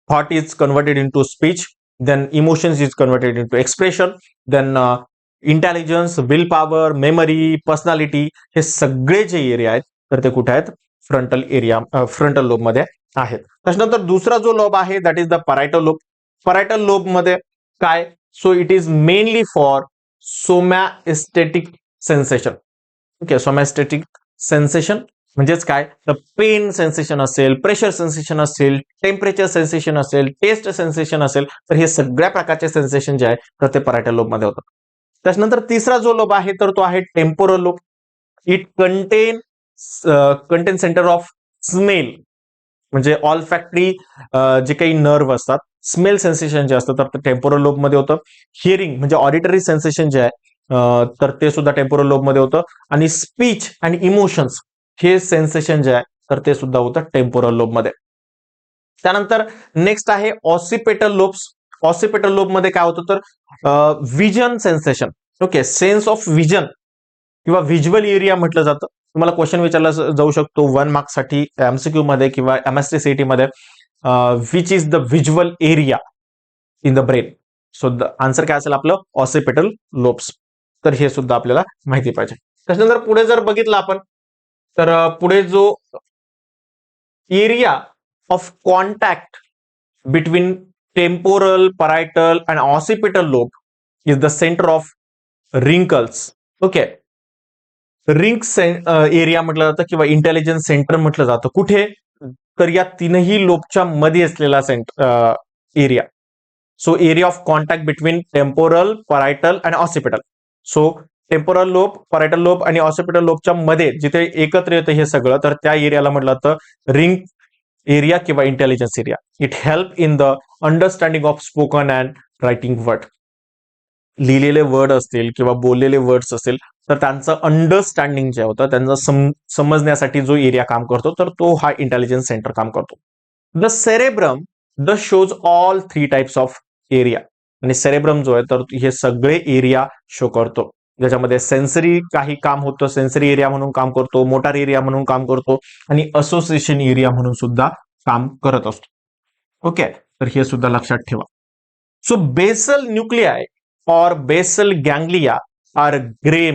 Thought is converted into speech, then emotions is converted into expression, then intelligence, will power, memory, personality हे सगळे जे एरिया आहेत तर ते कुठे आहेत फ्रंटल लोबमध्ये आहेत. त्याच्यानंतर दुसरा जो लोब आहे that is the parietal lobe. Parietal lobe मध्ये काय, so it is mainly for somaesthetic sensation. Okay, somaesthetic sensation म्हणजेच काय तर पेन सेन्सेशन असेल, प्रेशर सेन्सेशन असेल, टेम्परेचर सेन्सेशन असेल, टेस्ट सेन्सेशन असेल, तर हे सगळ्या प्रकारचे सेन्सेशन जे आहे तर ते परायटल लोब मध्ये होतात. त्याच्यानंतर तिसरा जो लोब आहे तर तो आहे temporal lobe. It content centre of smell, म्हणजे ऑल फॅक्टरी जे काही नर्व असतात, स्मेल सेन्सेशन जे असतं तर ते टेम्पोरल लोब मध्ये होतं. हिअरिंग म्हणजे ऑडिटरी सेन्सेशन जे आहे तर ते सुद्धा टेम्पोरल लोब मध्ये होतं. आणि स्पीच आणि इमोशन्स हे सेन्सेशन जे आहे तर ते सुद्धा होतं टेम्पोरल लोब मध्ये. त्यानंतर नेक्स्ट आहे ऑसिपेटल लोब्स. ऑसिपेटल लोब मध्ये काय होतं तर vision sensation. Okay, sense of vision किंवा व्हिज्युअल एरिया म्हटलं जातं. तुम्हाला क्वेश्चन विचारला जाऊ शकतो 1 मार्क साठी एमसीक्यू मध्ये किंवा एमएसटी सीईटी मध्ये, which is the visual area in the brain. So the answer काय असेल आपलं ऑसिपेटल लोब्स. तर हे सुद्धा आपल्याला माहिती पाहिजे. त्याच्यानंतर पुढे जर बघितलं आपण तर पुढे जो area of contact between temporal, parietal and occipital lobe is the center of wrinkles. Okay, rings area म्हटलं जातं किंवा इंटेलिजन्स सेंटर म्हटलं जातं. कुठे तर या तीनही लोबच्या मध्ये असलेला area. So area of contact between temporal, parietal आणि occipital. So temporal lobe, parietal lobe आणि ऑसिपिटल लोबच्या मध्ये जिथे एकत्र येतं हे सगळं तर त्या एरियाला म्हटलं जातं रिंग एरिया किंवा intelligence area. It help in the understanding of spoken and writing word. लिहिलेले वर्ड असतील किंवा बोललेले वर्ड्स असतील तर त्यांचं अंडरस्टँडिंग जे होतं त्यांचं समजण्यासाठी जो एरिया काम करतो तर तो हा इंटेलिजन्स सेंटर काम करतो. The cerebrum the shows all 3 types of area. आणि सेरेब्रम जो आहे तर हे सगळे एरिया शो करतो. ज्याच्यामध्ये सेन्सरी काही काम होतं, सेन्सरी एरिया म्हणून काम करतो, मोटार एरिया म्हणून काम करतो आणि असोसिएशन एरिया म्हणून सुद्धा काम करत असतो. ओके, तर हे सुद्धा लक्षात ठेवा. So basal nuclei or basal ganglia are gray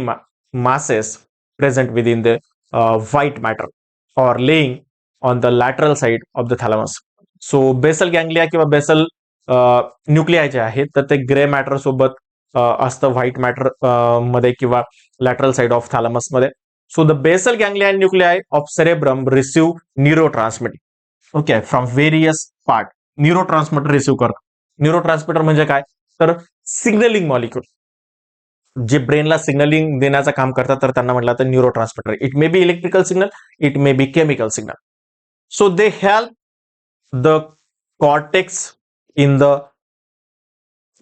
masses present within the white matter or laying on the lateral side of the thalamus. So basal ganglia किंवा basal न्यूक्लियाय जे आहेत तर ते ग्रे मॅटर सोबत असतं व्हाईट मॅटर मध्ये किंवा lateral side of thalamus मध्ये. So the basal ganglia nuclei of cerebrum receive neurotransmitter. Okay, from various part. Neurotransmitter receive करतात. न्यूरोट्रान्समिटर म्हणजे काय तर सिग्नलिंग मॉलिक्यूल जे ब्रेनला सिग्नलिंग देण्याचं काम करतात तर त्यांना म्हटलं तर neurotransmitter. It may be electrical signal, it may be chemical signal. So they help the cortex in the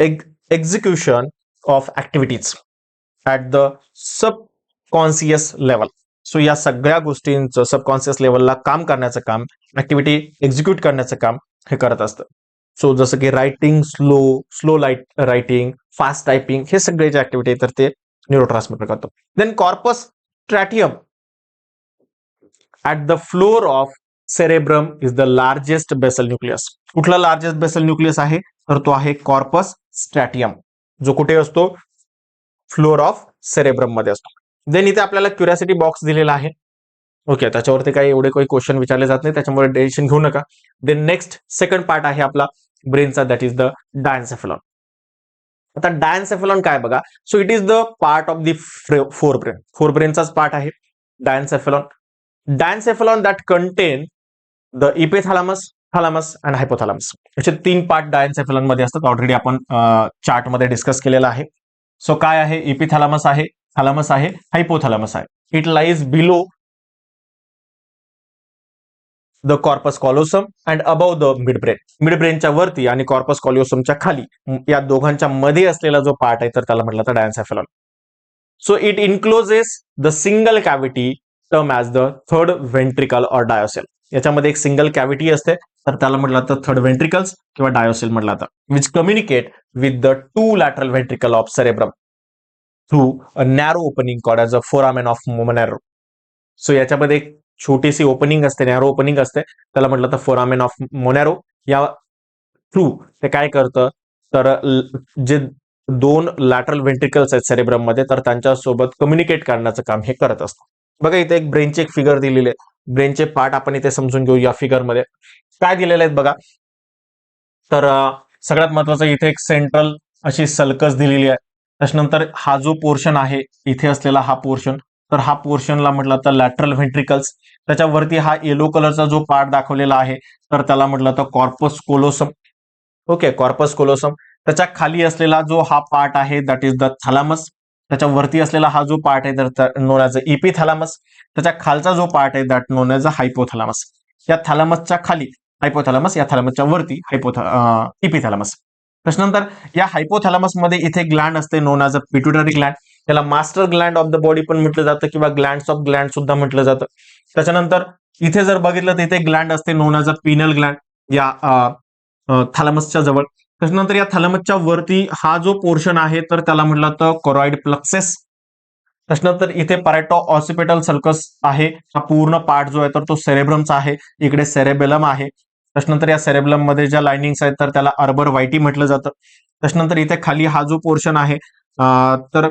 execution of activities at the subconscious level. So या सगळ्या गोष्टींचं सबकॉन्शियस लेवलला काम करण्याचं काम, ऍक्टिव्हिटी एक्झिक्यूट करण्याचं काम हे करत असतं. सो जसं की writing slow writing, fast typing हे सगळे जे ऍक्टिव्हिटी तर ते न्यूरोट्रान्समिटर करतो. Then corpus striatum at the floor of cerebrum is the largest basal nucleus. कुठला लार्जेस्ट बेसल न्यूक्लियस आहे तर तो आहे कॉर्पस स्ट्रॅटियम, जो कुठे असतो फ्लोर ऑफ सेरेब्रम मध्ये असतो. देन इथे आपल्याला क्युरियोसिटी बॉक्स दिलेला आहे. ओके, त्याच्यावरती काही एवढे काही क्वेश्चन विचारले जात नाही, त्याच्यामुळे टेन्शन घेऊ नका. देन नेक्स्ट सेकंड पार्ट आहे आपला ब्रेनचा, दॅट इज द डायन्सेफेलॉन. आता डायन्सेफेलॉन काय बघा. So it is the part of the fore brain. Fore ब्रेनचाच पार्ट आहे. Diencephalon that contain the epithalamus, thalamus and hypothalamus. असे 3 पार्ट डायन्सेफेलॉन मध्ये असतात. ऑलरेडी आपण चार्ट मध्ये डिस्कस केलेला आहे. सो काय आहे, इपिथॅलॅमस आहे, थॅलॅमस आहे, हायपोथॅलॅमस आहे. It lies below the corpus callosum and above the midbrain. मिडब्रेनच्या वरती आणि कॉर्पस कॉलोसमच्या खाली, या दोघांच्या मध्ये असलेला जो पार्ट आहे तर त्याला म्हटलं तर diencephalon. So it encloses the single cavity term as the third ventricle or diocoel. याच्यामध्ये एक सिंगल कॅव्हिटी असते तर त्याला म्हटलं तर थर्ड व्हेंट्रिकल्स किंवा डायोसेल म्हटलं जातं, which communicate with the 2 lateral ventricle of cerebrum through a narrow opening called as a foramen of Monro. So याच्यामध्ये एक छोटीशी ओपनिंग असते, नॅरो ओपनिंग असते, त्याला म्हटलं तर फोरामेन ऑफ मोनॅरो. या थ्रू ते काय करतं तर जे 2 लॅटरल व्हेंट्रिकल्स आहेत सेरेब्रम मध्ये तर त्यांच्यासोबत कम्युनिकेट करण्याचं काम हे करत असतं. बघा इथे एक ब्रेनची एक फिगर दिलेली आहे. ब्रेनचे पार्ट आपण इथे समजून घेऊ. या फिगर मध्ये काय दिलेले आहेत बघा. तर सगळ्यात महत्वाचं इथे एक सेंट्रल अशी सल्कस दिलेली आहे. त्याच्यानंतर हा जो पोर्शन आहे इथे असलेला हा पोर्शन, तर हा पोर्शनला म्हटलं तर लॅटरल व्हेंट्रिकल्स. त्याच्यावरती हा येलो कलरचा जो पार्ट दाखवलेला आहे तर त्याला म्हटलं तर corpus callosum. Okay, corpus callosum. त्याच्या खाली असलेला जो हा पार्ट आहे दॅट इज द थॅलॅमस. त्याच्या वरती असलेला हा जो पार्ट आहे तर नोन ॲज अ इपिथॅलॅमस. त्याच्या खालचा जो पार्ट आहे that known as a hypothalamus. या थॅलॅमसच्या खाली हायपोथॅलॅमस, या थॅलॅमसच्या वरती इपिथॅलॅमस. त्याच्यानंतर या हायपोथॅलॅमस मध्ये इथे ग्लँड असते known as a pituitary gland. त्याला master gland of the body पण म्हटलं जातं किंवा ग्लँड्स ऑफ ग्लँड सुद्धा म्हटलं जातं. त्याच्यानंतर इथे जर बघितलं तर इथे ग्लँड असते नोन ॲज अ पिनल ग्लँड या थॅलॅमसच्या जवळ. त्याच्यानंतर या थॅलॅमसच्या वरती हा जो पोर्शन आहे तर त्याला म्हटलं तर कोरॉइड प्लक्सेस. त्याच्यानंतर इथे पॅरेटो ऑसिपिटल सल्कस आहे. हा पूर्ण पार्ट जो आहे तर तो सेरेब्रमचा आहे. इकडे सेरेबेलम आहे. त्याच्यानंतर या सेरेबेलम मध्ये ज्या लाइनिंग्स आहेत तर त्याला अर्बर व्हायटी म्हटलं जातं. त्याच्यानंतर इथे खाली हा जो पोर्शन आहे तर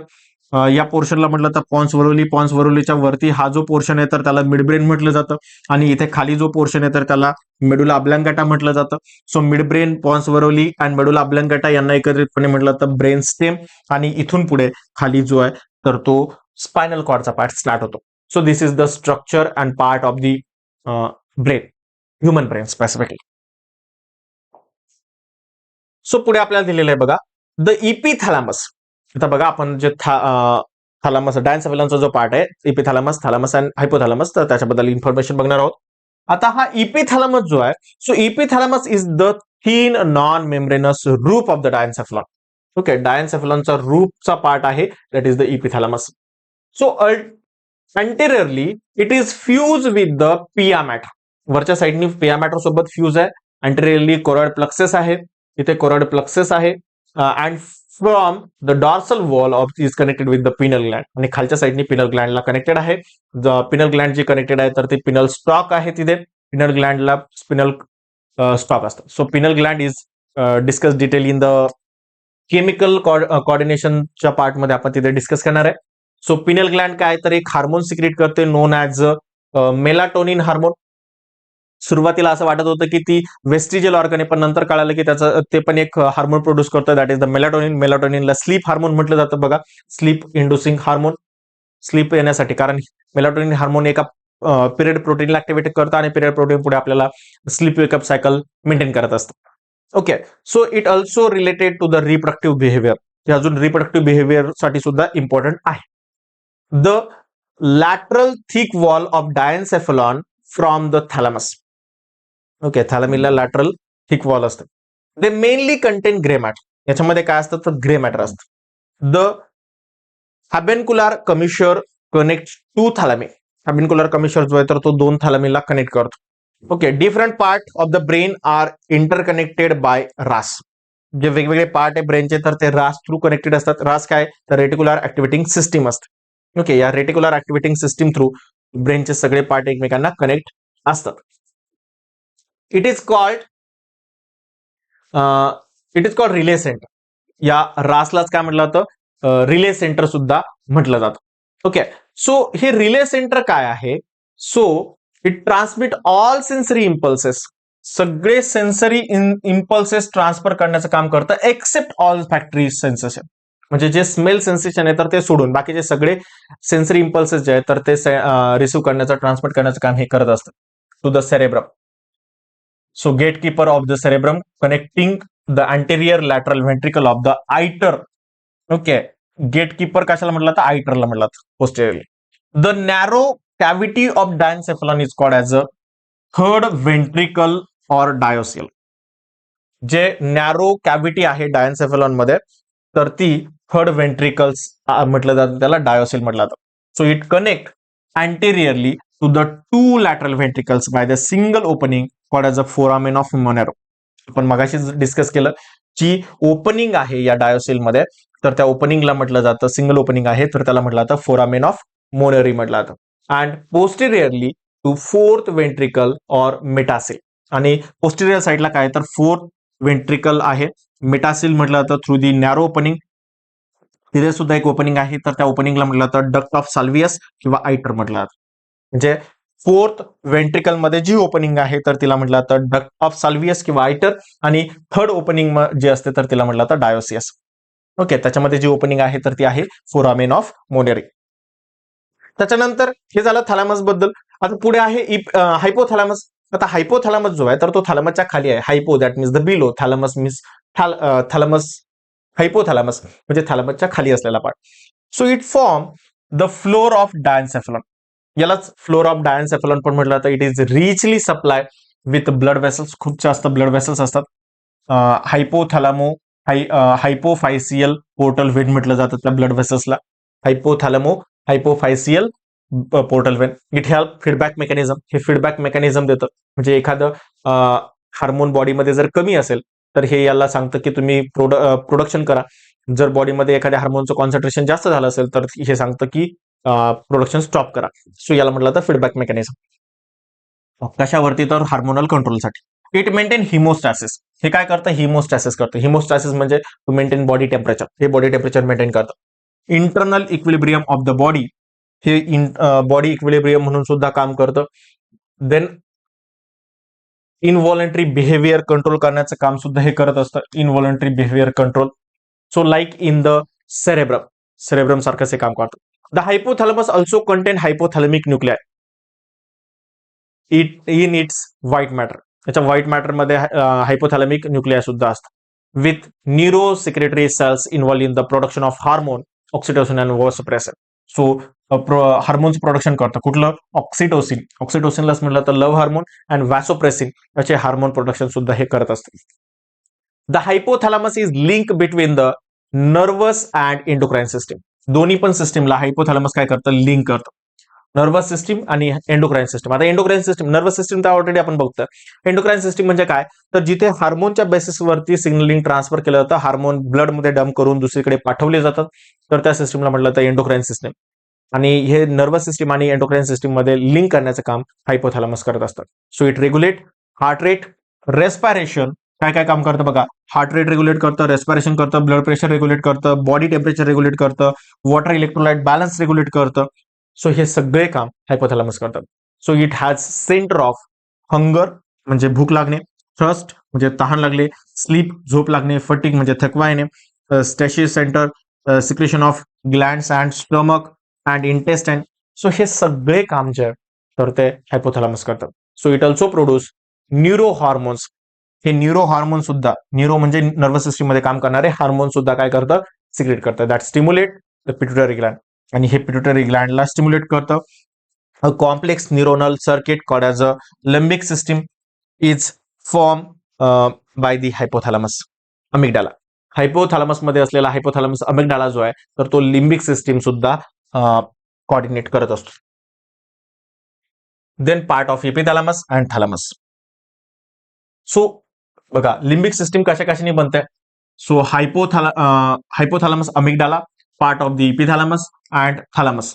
या पोर्शनला म्हटलं तर पॉन्स वरोली. पॉन्स वरोलीच्या वरती हा जो पोर्शन आहे तर त्याला मिडब्रेन म्हटलं जातं. आणि इथे खाली जो पोर्शन आहे तर त्याला मेडुला ऑब्लांगेटा म्हटलं जातं. सो मिडब्रेन, पॉन्स वरोली आणि मेडुला ऑब्लांगेटा यांना एकत्रितपणे म्हटलं तर ब्रेन स्टेम. आणि इथून पुढे खाली जो आहे तर तो स्पायनल कॉर्डचा पार्ट स्टार्ट होतो. So this is the structure and part of the brain, human brain specifically. So पुढे आपल्याला दिलेलं आहे बघा द इपिथॅलॅमस. आता बघा आपण जे थॅलॅमस डायन्सेफेलॉनचा जो पार्ट आहे इपिथॅलॅमस, थॅलॅमस अँड हायपोथॅलॅमस, तर त्याच्याबद्दल इन्फॉर्मेशन बघणार आहोत. आता हा इपिथॅलॅमस जो आहे, so epithalamus is the thin non membranous roof of the diencephalon. Okay, डायन्सेफेलॉनचा रूपचा पार्ट आहे that is the epithalamus. So anteriorly it is fuse with the pia mater. वरच्या साईडनी पिया मॅटर सोबत फ्यूज आहे. अल्टेरियरली कोरॉइड प्लक्सेस आहे. इथे कोरॉइड प्लक्सेस आहे. And from the dorsal wall of is connected with the Pinal Gland. आणि खालच्या साईडनी पिनल ग्लँडला कनेक्टेड आहे. पिनल ग्लँड जी कनेक्टेड आहे तर ते पिनल स्टॉक आहे. तिथे पिनल ग्लँडला स्पिनल स्टॉक असतं. So pineal gland is discuss detail in the chemical कॉर्डिनेशनच्या पार्टमध्ये आपण तिथे डिस्कस करणार आहे. सो पिनल ग्लँड काय तर एक हार्मोन सिक्रेट करते नोन ॲज मेलाटोनिन हार्मोन. सुरुवातीला असं वाटत होतं की ती वेस्टिजियल ऑर्गन आहे, पण नंतर कळालं की त्याचं ते पण एक हार्मोन प्रोड्यूस करतं दॅट इज द मेलाटोनिन. मेलाटोनिनला स्लीप हार्मोन म्हटलं जातं बघा, स्लीप इंड्युसिंग हार्मोन. स्लीप येण्यासाठी, कारण मेलाटोनिन हार्मोन एका पिरियड प्रोटीनला ऍक्टिव्हेट करतं आणि पिरियड प्रोटीन पुढे आपल्याला स्लीप वेकअप सायकल मेंटेन करत असतं. Okay, so it also related to the reproductive behaviour. ते अजून रिप्रोडक्टिव्ह बिहेवियर साठी सुद्धा इम्पॉर्टंट आहे. The lateral thick wall of diencephalon from the thalamus. Okay, थॅलॅमिला लॅटरल थिक वॉल असतं. They mainly contain grey matter. याच्यामध्ये काय असतं तर ग्रे मॅटर असतं. The habenular commissure connect to thalami. Habenular commissure जो आहे तर तो 2 थॅलॅमीला कनेक्ट करतो. Okay, different part of the brain R interconnected bye रास. जे वेगवेगळे पार्ट आहे ब्रेनचे तर ते रास थ्रू कनेक्टेड असतात. रास काय तर रेटिक्युलर ऍक्टिव्हेटिंग सिस्टीम असते. ओके, या रेटिक्युलर ऍक्टिव्हेटिंग सिस्टीम थ्रू ब्रेनचे सगळे पार्ट एकमेकांना कनेक्ट असतात. It is called relay centre. या रासलाच काय म्हटलं जातं रिले सेंटर सुद्धा म्हटलं जातं. ओके, सो हे रिले सेंटर काय आहे. So it transmit all sensory impulses. सगळे सेन्सरी इम्पल्सेस ट्रान्सफर करण्याचं काम करतं एक्सेप्ट ऑल फॅक्टरी सेन्सेशन. म्हणजे जे स्मेल सेन्सेशन आहे तर ते सोडून बाकीचे सगळे सेन्सरी इम्पल्सेस जे आहेत तर ते रिसिव्ह करण्याचं ट्रान्समिट करण्याचं काम हे करत असतं to the cerebrum. So gate keeper of the cerebrum connecting the anterior lateral ventricle of the iter. Okay, gate keeper कशाला म्हटलं तर आयटरला म्हटलं posteriorly. The narrow cavity of diencephalon is called as a third ventricle or diocoel. जे narrow cavity आहे डायन्सेफलॉन मध्ये तर ती थर्ड व्हेंट्रिकल्स म्हटलं जातं, त्याला डायोसिल म्हटलं जातं. So it connect anteriorly to the two lateral ventricles by the single opening called as a foramen of Monro. आपण मगाशी डिस्कस केलं जी ओपनिंग आहे या डायोसिल मध्ये तर त्या ओपनिंगला म्हटलं जातं, सिंगल ओपनिंग आहे तर त्याला म्हटलं जातं फोरामेन ऑफ मोनेरी म्हटलं जातं. And posteriorly to fourth ventricle or metacoel. आणि पोस्टेरियर साईडला काय तर फोर्थ व्हेंट्रिकल आहे. मेटासिल म्हटलं जातं थ्रू दी नॅरो ओपनिंग. तिथे सुद्धा एक ओपनिंग आहे तर त्या ओपनिंगला म्हटलं जातं डक्ट ऑफ साल्वियस किंवा आयटर म्हटलं जातं. म्हणजे फोर्थ व्हेंट्रिकल मध्ये जी ओपनिंग आहे तर तिला म्हटलं जातं डक्ट ऑफ साल्वियस किंवा आयटर. आणि थर्ड ओपनिंग जे असते तर तिला म्हटलं जातं डायोसियस. ओके, त्याच्यामध्ये जी ओपनिंग आहे तर ती आहे फोरामेन ऑफ मोनेरी. त्याच्यानंतर हे झालं थॅलॅमस बद्दल. आता पुढे आहे हायपोथॅलॅमस. आता हायपोथॅलॅमस जो आहे तर तो थॅलॅमसच्या खाली आहे. Hypo that means the below, thalamus means thalamus. Hypothalamus म्हणजे थॅलॅमसच्या खाली असलेला part. So it form the floor of diencephalon. यालाच फ्लोर ऑफ डायन्सेफलॉन पण म्हटलं जातं. It is richly supply with blood vessels. खूप जास्त ब्लड वेसल्स असतात. हायपोथॅलॅमो हायपोफायसियल पोर्टल व्हेन म्हटलं जातं त्या ब्लड वेसल्सला. Hypothalamo hypophysial portal vein. It help feedback mechanism. हे फीडबॅक मेकॅनिझम देतं. म्हणजे एखादं हार्मोन बॉडीमध्ये जर कमी असेल तर हे याला सांगतं की तुम्ही प्रोडक्शन करा. जर बॉडीमध्ये एखाद्या हार्मोनचं कॉन्सन्ट्रेशन जास्त झालं असेल तर हे सांगतं की प्रोडक्शन स्टॉप करा. सो याला म्हटलं तर फीडबॅक मेकॅनिझम. कशावरती तर हार्मोनल कंट्रोलसाठी. It maintain homeostasis. हे काय करतं? हिमोस्टॅसिस करतं. हिमोस्टॅसिस म्हणजे टू मेंटेन बॉडी टेम्परेचर. हे बॉडी टेम्परेचर मेंटेन करतं. Internal equilibrium of the body. हे बॉडी इक्विलिब्रियम म्हणून सुद्धा काम करतं. देन इनव्हॉलंटरी बिहेवियर कंट्रोल करण्याचं काम सुद्धा हे करत असतं. Involuntary behaviour control. So like in the cerebrum. Cerebrum सारखंच हे काम करतं. The hypothalamus also contain hypothalamic nuclei in its white matter. त्याच्या व्हाईट मॅटर मध्ये हायपोथॅलमिक न्यूक्लिआय सुद्धा असतं. With neuro secretory cells involve in the production of hormone oxytocin and vasopressin. So हार्मोनचं production करतं. कुठलं? ऑक्सिटोसिन. ऑक्सिटोसिनलाच म्हटलं तर लव्ह हार्मोन. अँड व्हॅसोप्रेसिन याचे हार्मोन प्रोडक्शन सुद्धा हे करत असते. The hypothalamus is link between the nervous and endocrine system. दोन्ही पण सिस्टीमला हायपोथॅलमस काय करतं? लिंक करतं. नर्वस सिस्टीम आणि एंडोक्राइन सिस्टीम. आता एंडोक्राइन सिस्टीम, नर्वस सिस्टीम तर ऑलरेडी आपण बघतोय. एंडोक्राइन सिस्टीम म्हणजे काय तर जिथे हार्मोनच्या बेसिसवरती सिग्नलिंग ट्रान्सफर केलं जातं, हार्मोन ब्लडमध्ये डंप करून दुसरीकडे पाठवले जातात तर त्या सिस्टीमला म्हटलं तर एंडोक्राइन सिस्टीम. आणि हे नर्वस सिस्टीम आणि एंडोक्राइन सिस्टीम मध्ये लिंक करण्याचं काम हायपोथॅलमस करत असतात. So it regulate heart rate, respiration. काय काय काम करतं बघा? हार्ट रेट रेग्युलेट करतं, रेस्पिरेशन करतं, ब्लड प्रेशर रेग्युलेट करतं, बॉडी टेम्परेचर रेग्युलेट करतं, वॉटर इलेक्ट्रोलाइट बॅलन्स रेग्युलेट करतं. सो हे सगळे काम हायपोथॅलमस करतात. So it has centre of hunger म्हणजे भूक लागणे, थ्रस्ट म्हणजे तहान लागले, स्लीप झोप लागणे, फटिक म्हणजे थकवा येणे, stasis centre secretion of glands and stomach and intestine. So हे सगळे काम जे तर ते हायपोथॅलमस करतात. So it also produce neuro hormones. हे न्यूरो हार्मोन सुद्धा, न्यूरो म्हणजे नर्वस सिस्टीम मध्ये काम करणारे हार्मोन सुद्धा काय करतं? सिक्रेट करतं. That stimulate the pituitary gland. आणि हे पिट्युटरी ग्लँडला स्टिम्युलेट करतं. A complex neuronal circuit called as a limbic system is form by the हायपोथॅलमस amygdala. हायपोथॅलमस मध्ये असलेला हायपोथॅलमस अमिगडाला जो आहे तर तो लिम्बिक सिस्टीम सुद्धा कोऑर्डिनेट करत असतो. Then part of epithalamus and thalamus. So बघा लिम्बिक सिस्टीम कशा कशाने बनते? So hypothalamus amygdala, part of the epithalamus and thalamus,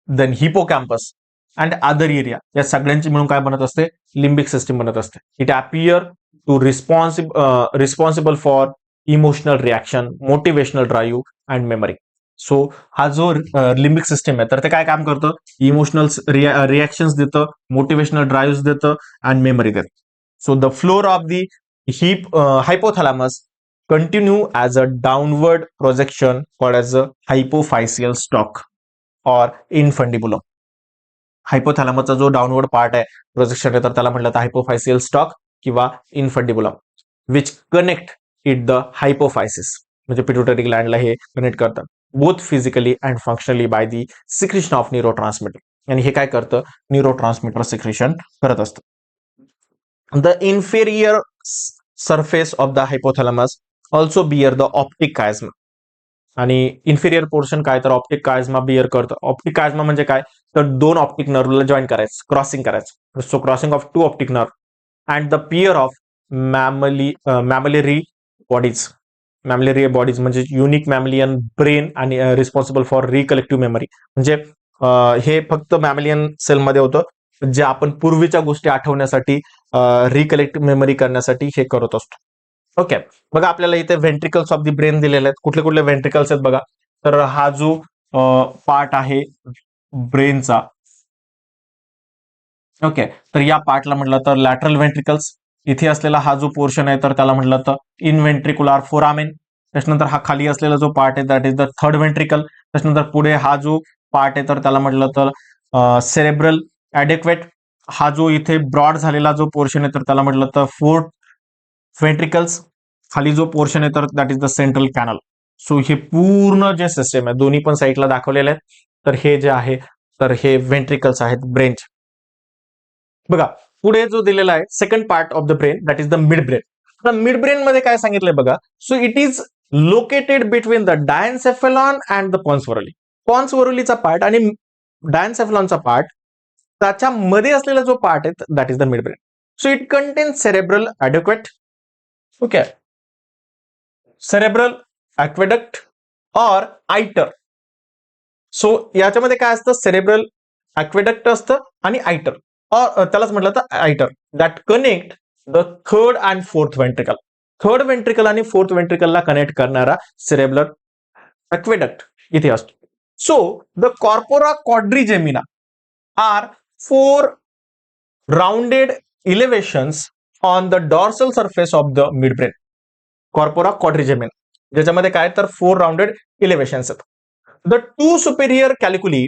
then hippocampus and other area. या सगळ्यांची मिळून काय बनत असते? लिम्बिक सिस्टीम बनत असते. It appear to responsible for emotional reaction, motivational drive and memory. So हा जो लिम्बिक सिस्टीम आहे तर ते काय काम करतं? इमोशनल रिॲक्शन्स देतं, मोटिवेशनल ड्राईव्ह देतं अँड मेमरी देतं. So the floor of the hypothalamus continue as a downward projection called as a hypophyseal stalk or infundibulum. हायपोथॅलॅमसचा जो डाऊनवर्ड पार्ट आहे प्रोजेक्शन आहे तर त्याला म्हटलं तर हायपोफायसियल स्टॉक किंवा infundibulum which connect it the hypophysis म्हणजे पिट्युटरी ग्लँडला हे कनेक्ट करतात both physically and functionally by the secretion of neurotransmitter आणि हे काय करतं न्यूरो ट्रान्समिटर सिक्रिशन करत असतं the inferior surface of the hypothalamus also bear the optic chiasma आणि इन्फेरियर पोर्शन काय तर ऑप्टिक कायझमा बिअर करतं ऑप्टिक कायझमा म्हणजे काय तर दोन ऑप्टिक नर्वला जॉईन करायचं क्रॉसिंग करायचं so crossing of two optic nerve and the pair of mammillary bodies म्हणजे युनिक मॅमलियन ब्रेन आणि रिस्पॉन्सिबल फॉर रिकलेक्टिव्ह मेमरी म्हणजे हे फक्त मॅमलियन सेलमध्ये होतं जे आपण पूर्वीच्या गोष्टी आठवण्यासाठी रिकलेक्टिव्ह मेमरी करण्यासाठी हे करत असतो ओके बघा आपल्याला इथे व्हेंट्रिकल्स ऑफ द ब्रेन दिलेले आहेत कुठले कुठले व्हेंट्रिकल्स आहेत बघा तर हा जो पार्ट आहे ब्रेनचा ओके तर या पार्टला म्हटलं तर लॅटरल व्हेंट्रिकल्स इथे असलेला हा जो पोर्शन आहे तर त्याला म्हटलं तर इनव्हेंट्रिकुलर फोरामेन त्याच्यानंतर हा खाली असलेला जो पार्ट आहे that is the third ventricle त्याच्यानंतर पुढे हा जो पार्ट आहे तर त्याला म्हटलं तर सेरेब्रल ऍडेक्वेट हा जो इथे ब्रॉड झालेला जो पोर्शन आहे तर त्याला म्हटलं तर फोर्थ व्हेंट्रिकल्स खाली जो पोर्शन आहे तर that is the central canal so हे पूर्ण जे सिस्टम आहे दोन्ही पण साईडला दाखवलेले आहेत तर हे जे आहे तर हे व्हेंट्रिकल्स आहेत ब्रेनचे बघा पुढे जो दिलेला आहे second part of the brain that is the midbrain आता मिड ब्रेन मध्ये काय सांगितलंय बघा so it is located between the diencephalon and the pons varolii pons वरोलीचा पार्ट आणि डायन्सेफेलॉनचा पार्ट त्याच्यामध्ये असलेला जो पार्ट आहे that is the midbrain so it contains cerebral adequate okay cerebral aqueduct or iter so याच्यामध्ये काय असतं सेरेब्रल ॲक्वेडक्ट असतं आणि आयटर त्यालाच म्हटलं तर iter that connect the third and fourth ventricle third ventricle आणि फोर्थ व्हेंट्रिकलला कनेक्ट करणारा सेरेब्रल ॲक्वेडक्ट इथे असतो so the corpora quadrigemina are 4 rounded elevations on the dorsal surface of the midbrain corpora quadrigemina ज्याच्यामध्ये काय तर 4 rounded elevations आहेत the two superior caliculi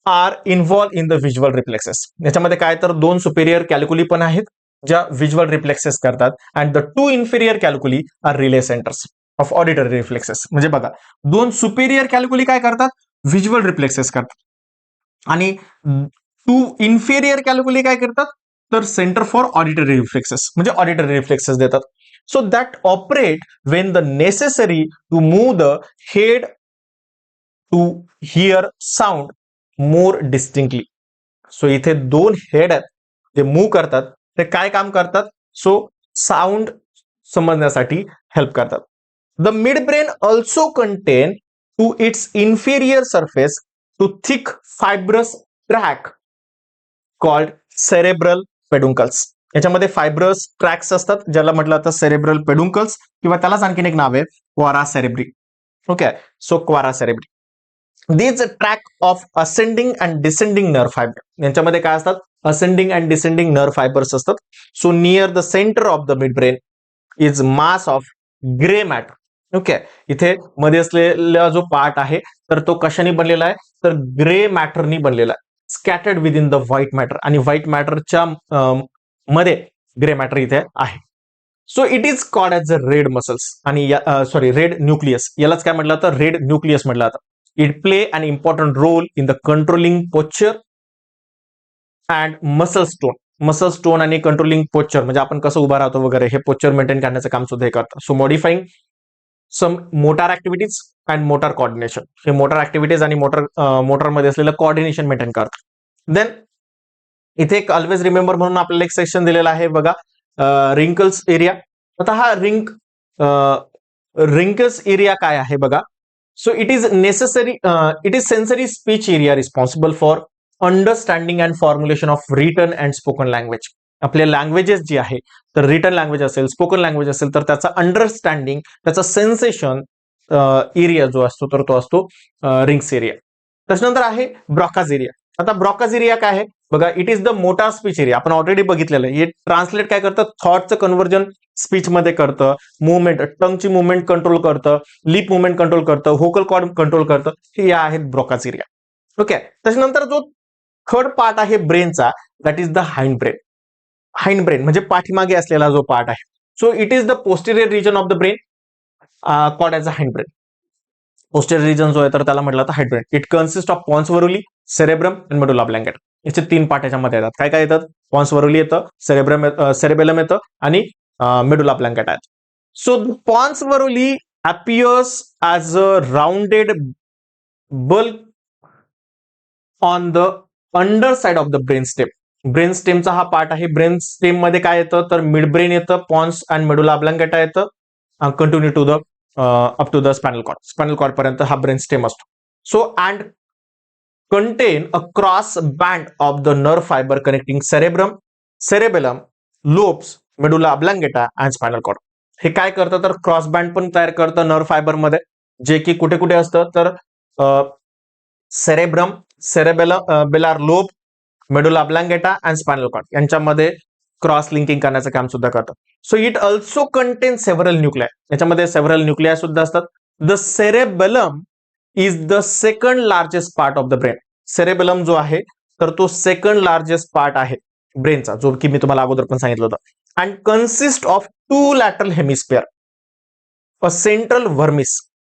are involved in the visual reflexes याच्यामध्ये काय तर 2 superior caliculi पण आहेत ज्या visual reflexes करतात and the 2 inferior caliculi are relay centers of auditory reflexes म्हणजे बघा 2 superior caliculi काय करतात visual reflexes करतात आणि 2 इन्फेरियर कॅल्क्युली काय करतात तर सेंटर फॉर ऑडिटरी रिफ्लेक्सेस म्हणजे ऑडिटरी रिफ्लेक्सेस देतात so that operate when the necessary to move the head to hear sound more distinctly so इथे 2 हेड आहेत जे मूव्ह करतात ते काय काम करतात सो साऊंड समजण्यासाठी हेल्प करतात the midbrain also contain to its inferior surface two thick fibrous tract called cerebral peduncles याच्यामध्ये फायब्रस ट्रॅक्स असतात ज्याला म्हटलं जातं सेरेब्रल पेडुंकल्स किंवा त्यालाच आणखीन एक नाव आहे crura cerebri okay so crura cerebri these tract of ascending and descending nerve fibre यांच्यामध्ये काय असतात ascending and descending nerve fibres असतात so near the centre of the midbrain is mass of grey matter okay इथे मध्ये असलेला जो part आहे तर तो कशाने बनलेला आहे तर ग्रे मॅटरनी बनलेला आहे scattered within the white matter आणि व्हाईट मॅटरच्या मध्ये ग्रे मॅटर इथे आहे so it is called as a red muscles आणि सॉरी रेड न्यूक्लियस यालाच काय म्हटलं तर रेड न्यूक्लियस म्हटलं जातं it play an important role in the controlling posture and muscle tone आणि कंट्रोलिंग पोश्चर म्हणजे आपण कसं उभा राहतो वगैरे हे पोश्चर मेंटेन करण्याचं काम सुद्धा हे करतं so modifying some motor activities and motor coordination हे मोटार ऍक्टिव्हिटीज आणि मोटारमध्ये असलेलं कोऑर्डिनेशन मेंटेन करतात देन इथे एक ऑलवेज रिमेंबर म्हणून आपल्याला एक सेक्शन दिलेला आहे बघा रिंकल्स एरिया आता हा रिंकल्स एरिया काय आहे बघा so it is sensory speech area responsible for understanding and formulation of written and spoken language आपले लँग्वेजेस जी आहे तर रिटन लँग्वेज असेल स्पोकन लँग्वेज असेल तर त्याचा अंडरस्टँडिंग त्याचा सेन्सेशन एरिया जो असतो तर तो असतो रिंग्स एरिया त्याच्यानंतर आहे ब्रॉकाज एरिया आता ब्रॉकाज एरिया काय आहे बघा, it is the motor speech area. आपण ऑलरेडी बघितलेलं आहे. हे ट्रान्सलेट काय करतं, थॉटचं कन्व्हर्जन स्पीच मध्ये करतं, मुवमेंट, टंगची मुवमेंट कंट्रोल करतं, लिप मुवमेंट कंट्रोल करतं, व्होकल कॉर्ड कंट्रोल करतं. हे या आहेत ब्रोकास एरिया. ओके, त्याच्यानंतर जो थर्ड पार्ट आहे ब्रेनचा, that is the hind brain. Hindbrain म्हणजे पाठीमागे असलेला जो पार्ट आहे. So it is the posterior region of the brain called as a hindbrain. Posterior region जो आहे तर त्याला म्हटलं तर hind brain. It consist of pons varolii, cerebrum आणि मेडुला ऑब्लॉंगेटा. याचे 3 पार्ट याच्यामध्ये येतात. काय काय येतात, पॉन्स वरुली येतं, सेरेबेलम येतं आणि मेडुला ऑब्लॉंगेटा येतं. So pons varolii appears as a rounded bulk on the underside of the brain stem. Brain स्टेमचा हा पार्ट आहे. ब्रेन स्टेम मध्ये काय येतं तर मिड ब्रेन येतं, पॉन्स अँड मेडुला ऑब्लॉंगेटा येतं, continue to the up to the spinal cord. Spinal cord पर्यंत हा ब्रेन स्टेम असतो. So and contain a cross band of the nerve fiber connecting cerebrum, cerebellum, lobes, medulla oblongata and spinal cord. हे काय करतं तर cross band पण तयार करतं नर्व फायबर मध्ये, जे की कुठे कुठे असतं तर सेरेब्रम, बेलार lobe, medulla oblongata and spinal cord यांच्यामध्ये क्रॉस लिंकिंग करण्याचं काम सुद्धा करतं. So it also contain several nuclei. याच्यामध्ये सेव्हरल न्यूक्लियाय सुद्धा असतात. The cerebellum is the second largest part of the brain. Cerebellum जो आहे तर तो सेकंड लार्जेस्ट पार्ट आहे ब्रेनचा, जो की मी तुम्हाला अगोदर पण सांगितलं होतं. And consist of 2 lateral hemisphere, a central vermis.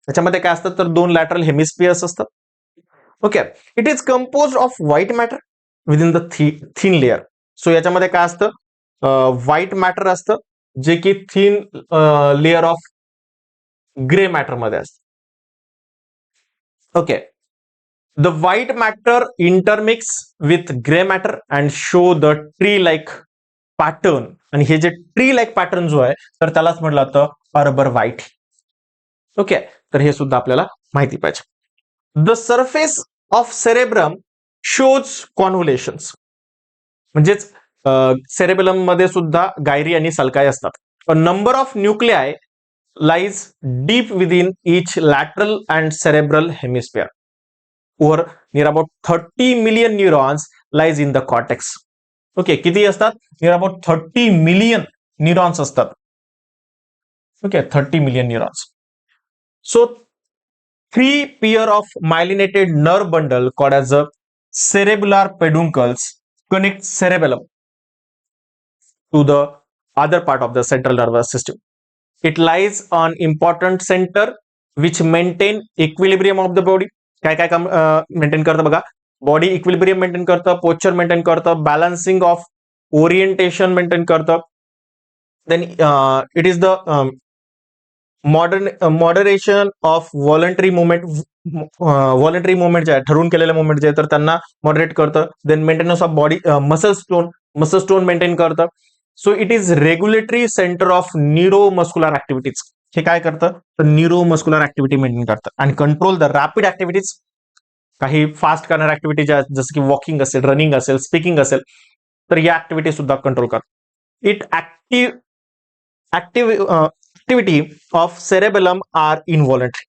त्याच्यामध्ये काय असतं तर 2 लॅटरल हेमिस्फिअर्स असतात. Okay, it is compose of white matter within the thin layer. So याच्यामध्ये काय असतं, व्हाईट मॅटर असतं, जे की thin layer of grey matter मध्ये असतं. Okay, the white matter intermix with grey matter and show the tree like pattern. आणि हे जे ट्री लाईक पॅटर्न जो आहे तर त्यालाच म्हटलं जातं अर्बर व्हाईट. ओके, तर हे सुद्धा आपल्याला माहिती पाहिजे. The surface of cerebrum shows convolutions. म्हणजेच सेरेबेलम मध्ये सुद्धा गायरी आणि सलकाय असतात. A number of nuclei lies deep within each lateral and cerebral hemisphere. Over near about 30 million neurons lies in the cortex. Okay, किती असतात, near about 30 million neurons असतात. Okay, 30 million neurons. So 3 pair of myelinated nerve bundle called as a cerebellar peduncles connect cerebellum to the other part of the central nervous system. It lies on important center which maintain equilibrium of the body. काय काय काम maintain करतं बघा, body equilibrium maintain करतं, posture maintain करतं, balancing of orientation maintain करतं. Then it is the moderation of voluntary movement. Voluntary movement जे आहे, ठरवून केलेले मुवमेंट जे आहे तर त्यांना मॉडरेट करतं. Then maintenance of body muscle tone maintain करतं. So it is regulatory centre of neuromuscular activities. हे काय करतं तर न्यूरोमस्क्युलर ऍक्टिव्हिटी मेंटेन करतं आणि कंट्रोल द रॅपिड ऍक्टिव्हिटीज. काही फास्ट करणाऱ्या ऍक्टिव्हिटीज आहेत जसं की वॉकिंग असेल, रनिंग असेल, स्पीकिंग असेल, तर या ऍक्टिव्हिटी सुद्धा कंट्रोल करतं. It activity of cerebellum are involuntary.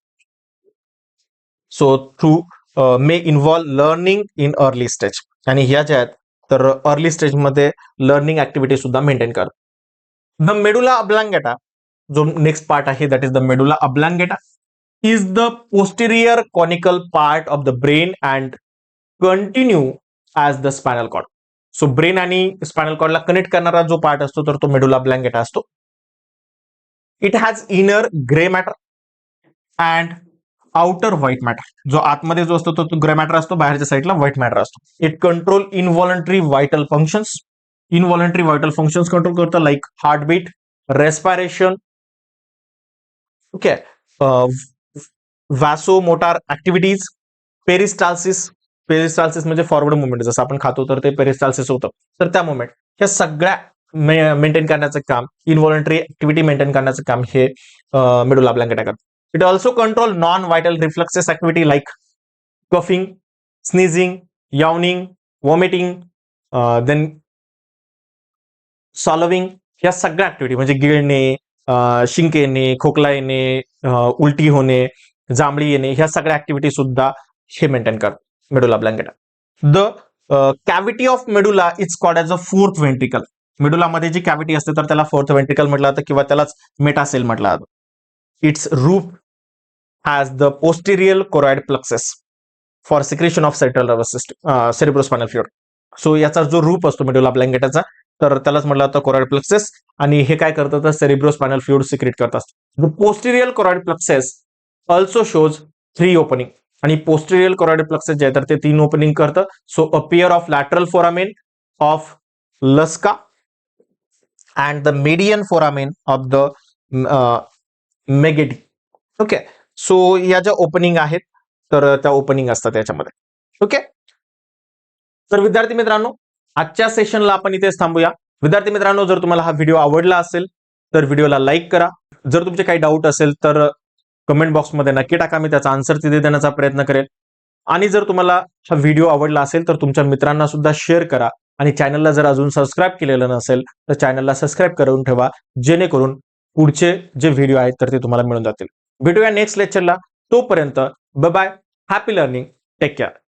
So through may involve learning in early stage. आणि ह्या ज्या आहेत तर अर्ली स्टेज मध्ये लर्निंग ऍक्टिव्हिटी सुद्धा मेंटेन करतात. द मेडुला ऑब्लॉंगेटा जो नेक्स्ट पार्ट आहे, that is the medulla oblongata, is the posterior conical part of the brain and continue as the spinal cord. So brain आणि spinal कॉर्डला connect करणारा जो पार्ट असतो तर तो मेडुला ऑब्लॉंगेटा असतो. It has inner grey matter and outer white matter. जो आतमध्ये जो असतो तो ग्रे मॅटर असतो, बाहेरच्या साईडला व्हाईट मॅटर असतो. It control involuntary vital functions. Involuntary vital functions control करतं, like heartbeat, respiration. Okay, vasomotor activities, peristalsis. Peristalsis म्हणजे फॉरवर्ड मुवमेंट, जसं आपण खातो तर ते पेरिस्टाल्सिस होतं, तर त्या मुवमेंट ह्या सगळ्या मेंटेन करण्याचं काम, इनव्हॉलंटरी ऍक्टिव्हिटी मेंटेन करण्याचं काम हे मेडुला ऑब्लॉंगेटा करतं. It also control non-vital reflexes activity like coughing, sneezing, yawning, vomiting, then swallowing. या सगळ्या ऍक्टिव्हिटी म्हणजे गिळणे, शिंक येणे, खोकला येणे, उलटी होणे, जांभळी येणे, ह्या सगळ्या ऍक्टिव्हिटी सुद्धा हे मेंटेन करतात medulla oblongata. The cavity of medulla is called as a fourth ventricle. मेडुलामध्ये जी कॅव्हिटी असते तर त्याला फोर्थ व्हेंट्रिकल म्हटलं जातं किंवा त्यालाच मेटासेल म्हटलं जातं. Its roof has the posterior choroid plexus for secretion of central nervous system cerebrospinal fluid. So याचा जो रूप असतो मेडुला ऑब्लांगेटाचा तर त्यालाच म्हटलं जातं कोरॉइड प्लक्सेस, आणि हे काय करतं तर सेरिब्रोस्पायनल फ्लुइड सिक्रेट करत असतं. The posterior choroid plexus also shows 3 opening, आणि पोस्टेरियल कोरॉइड प्लक्सेस जे आहे तर ते 3 ओपनिंग करतं. So a pair of lateral foramen of Luschka and the median foramen of the Magendie. Okay, so या ज्या ओपनिंग आहेत तर त्या ओपनिंग असतात याच्यामध्ये. ओके, तर विद्यार्थी मित्रांनो आजच्या सेशनला आपण इथेच थांबूया. विद्यार्थी मित्रांनो, जर तुम्हाला हा व्हिडिओ आवडला असेल तर व्हिडिओला लाईक करा. जर तुमचे काही डाऊट असेल तर कमेंट बॉक्समध्ये नक्की टाका, मी त्याचा आन्सर तिथे देण्याचा प्रयत्न करेल. आणि जर तुम्हाला हा व्हिडिओ आवडला असेल तर तुमच्या मित्रांना सुद्धा शेअर करा, आणि चॅनलला जर अजून सबस्क्राईब केलेलं नसेल तर चॅनलला सबस्क्राईब करून ठेवा, जेणेकरून पुढचे जे व्हिडिओ आहेत तर ते तुम्हाला मिळून जातील. भेटूया नेक्स्ट लेक्चरला. तोपर्यंत bye bye, happy learning, take care.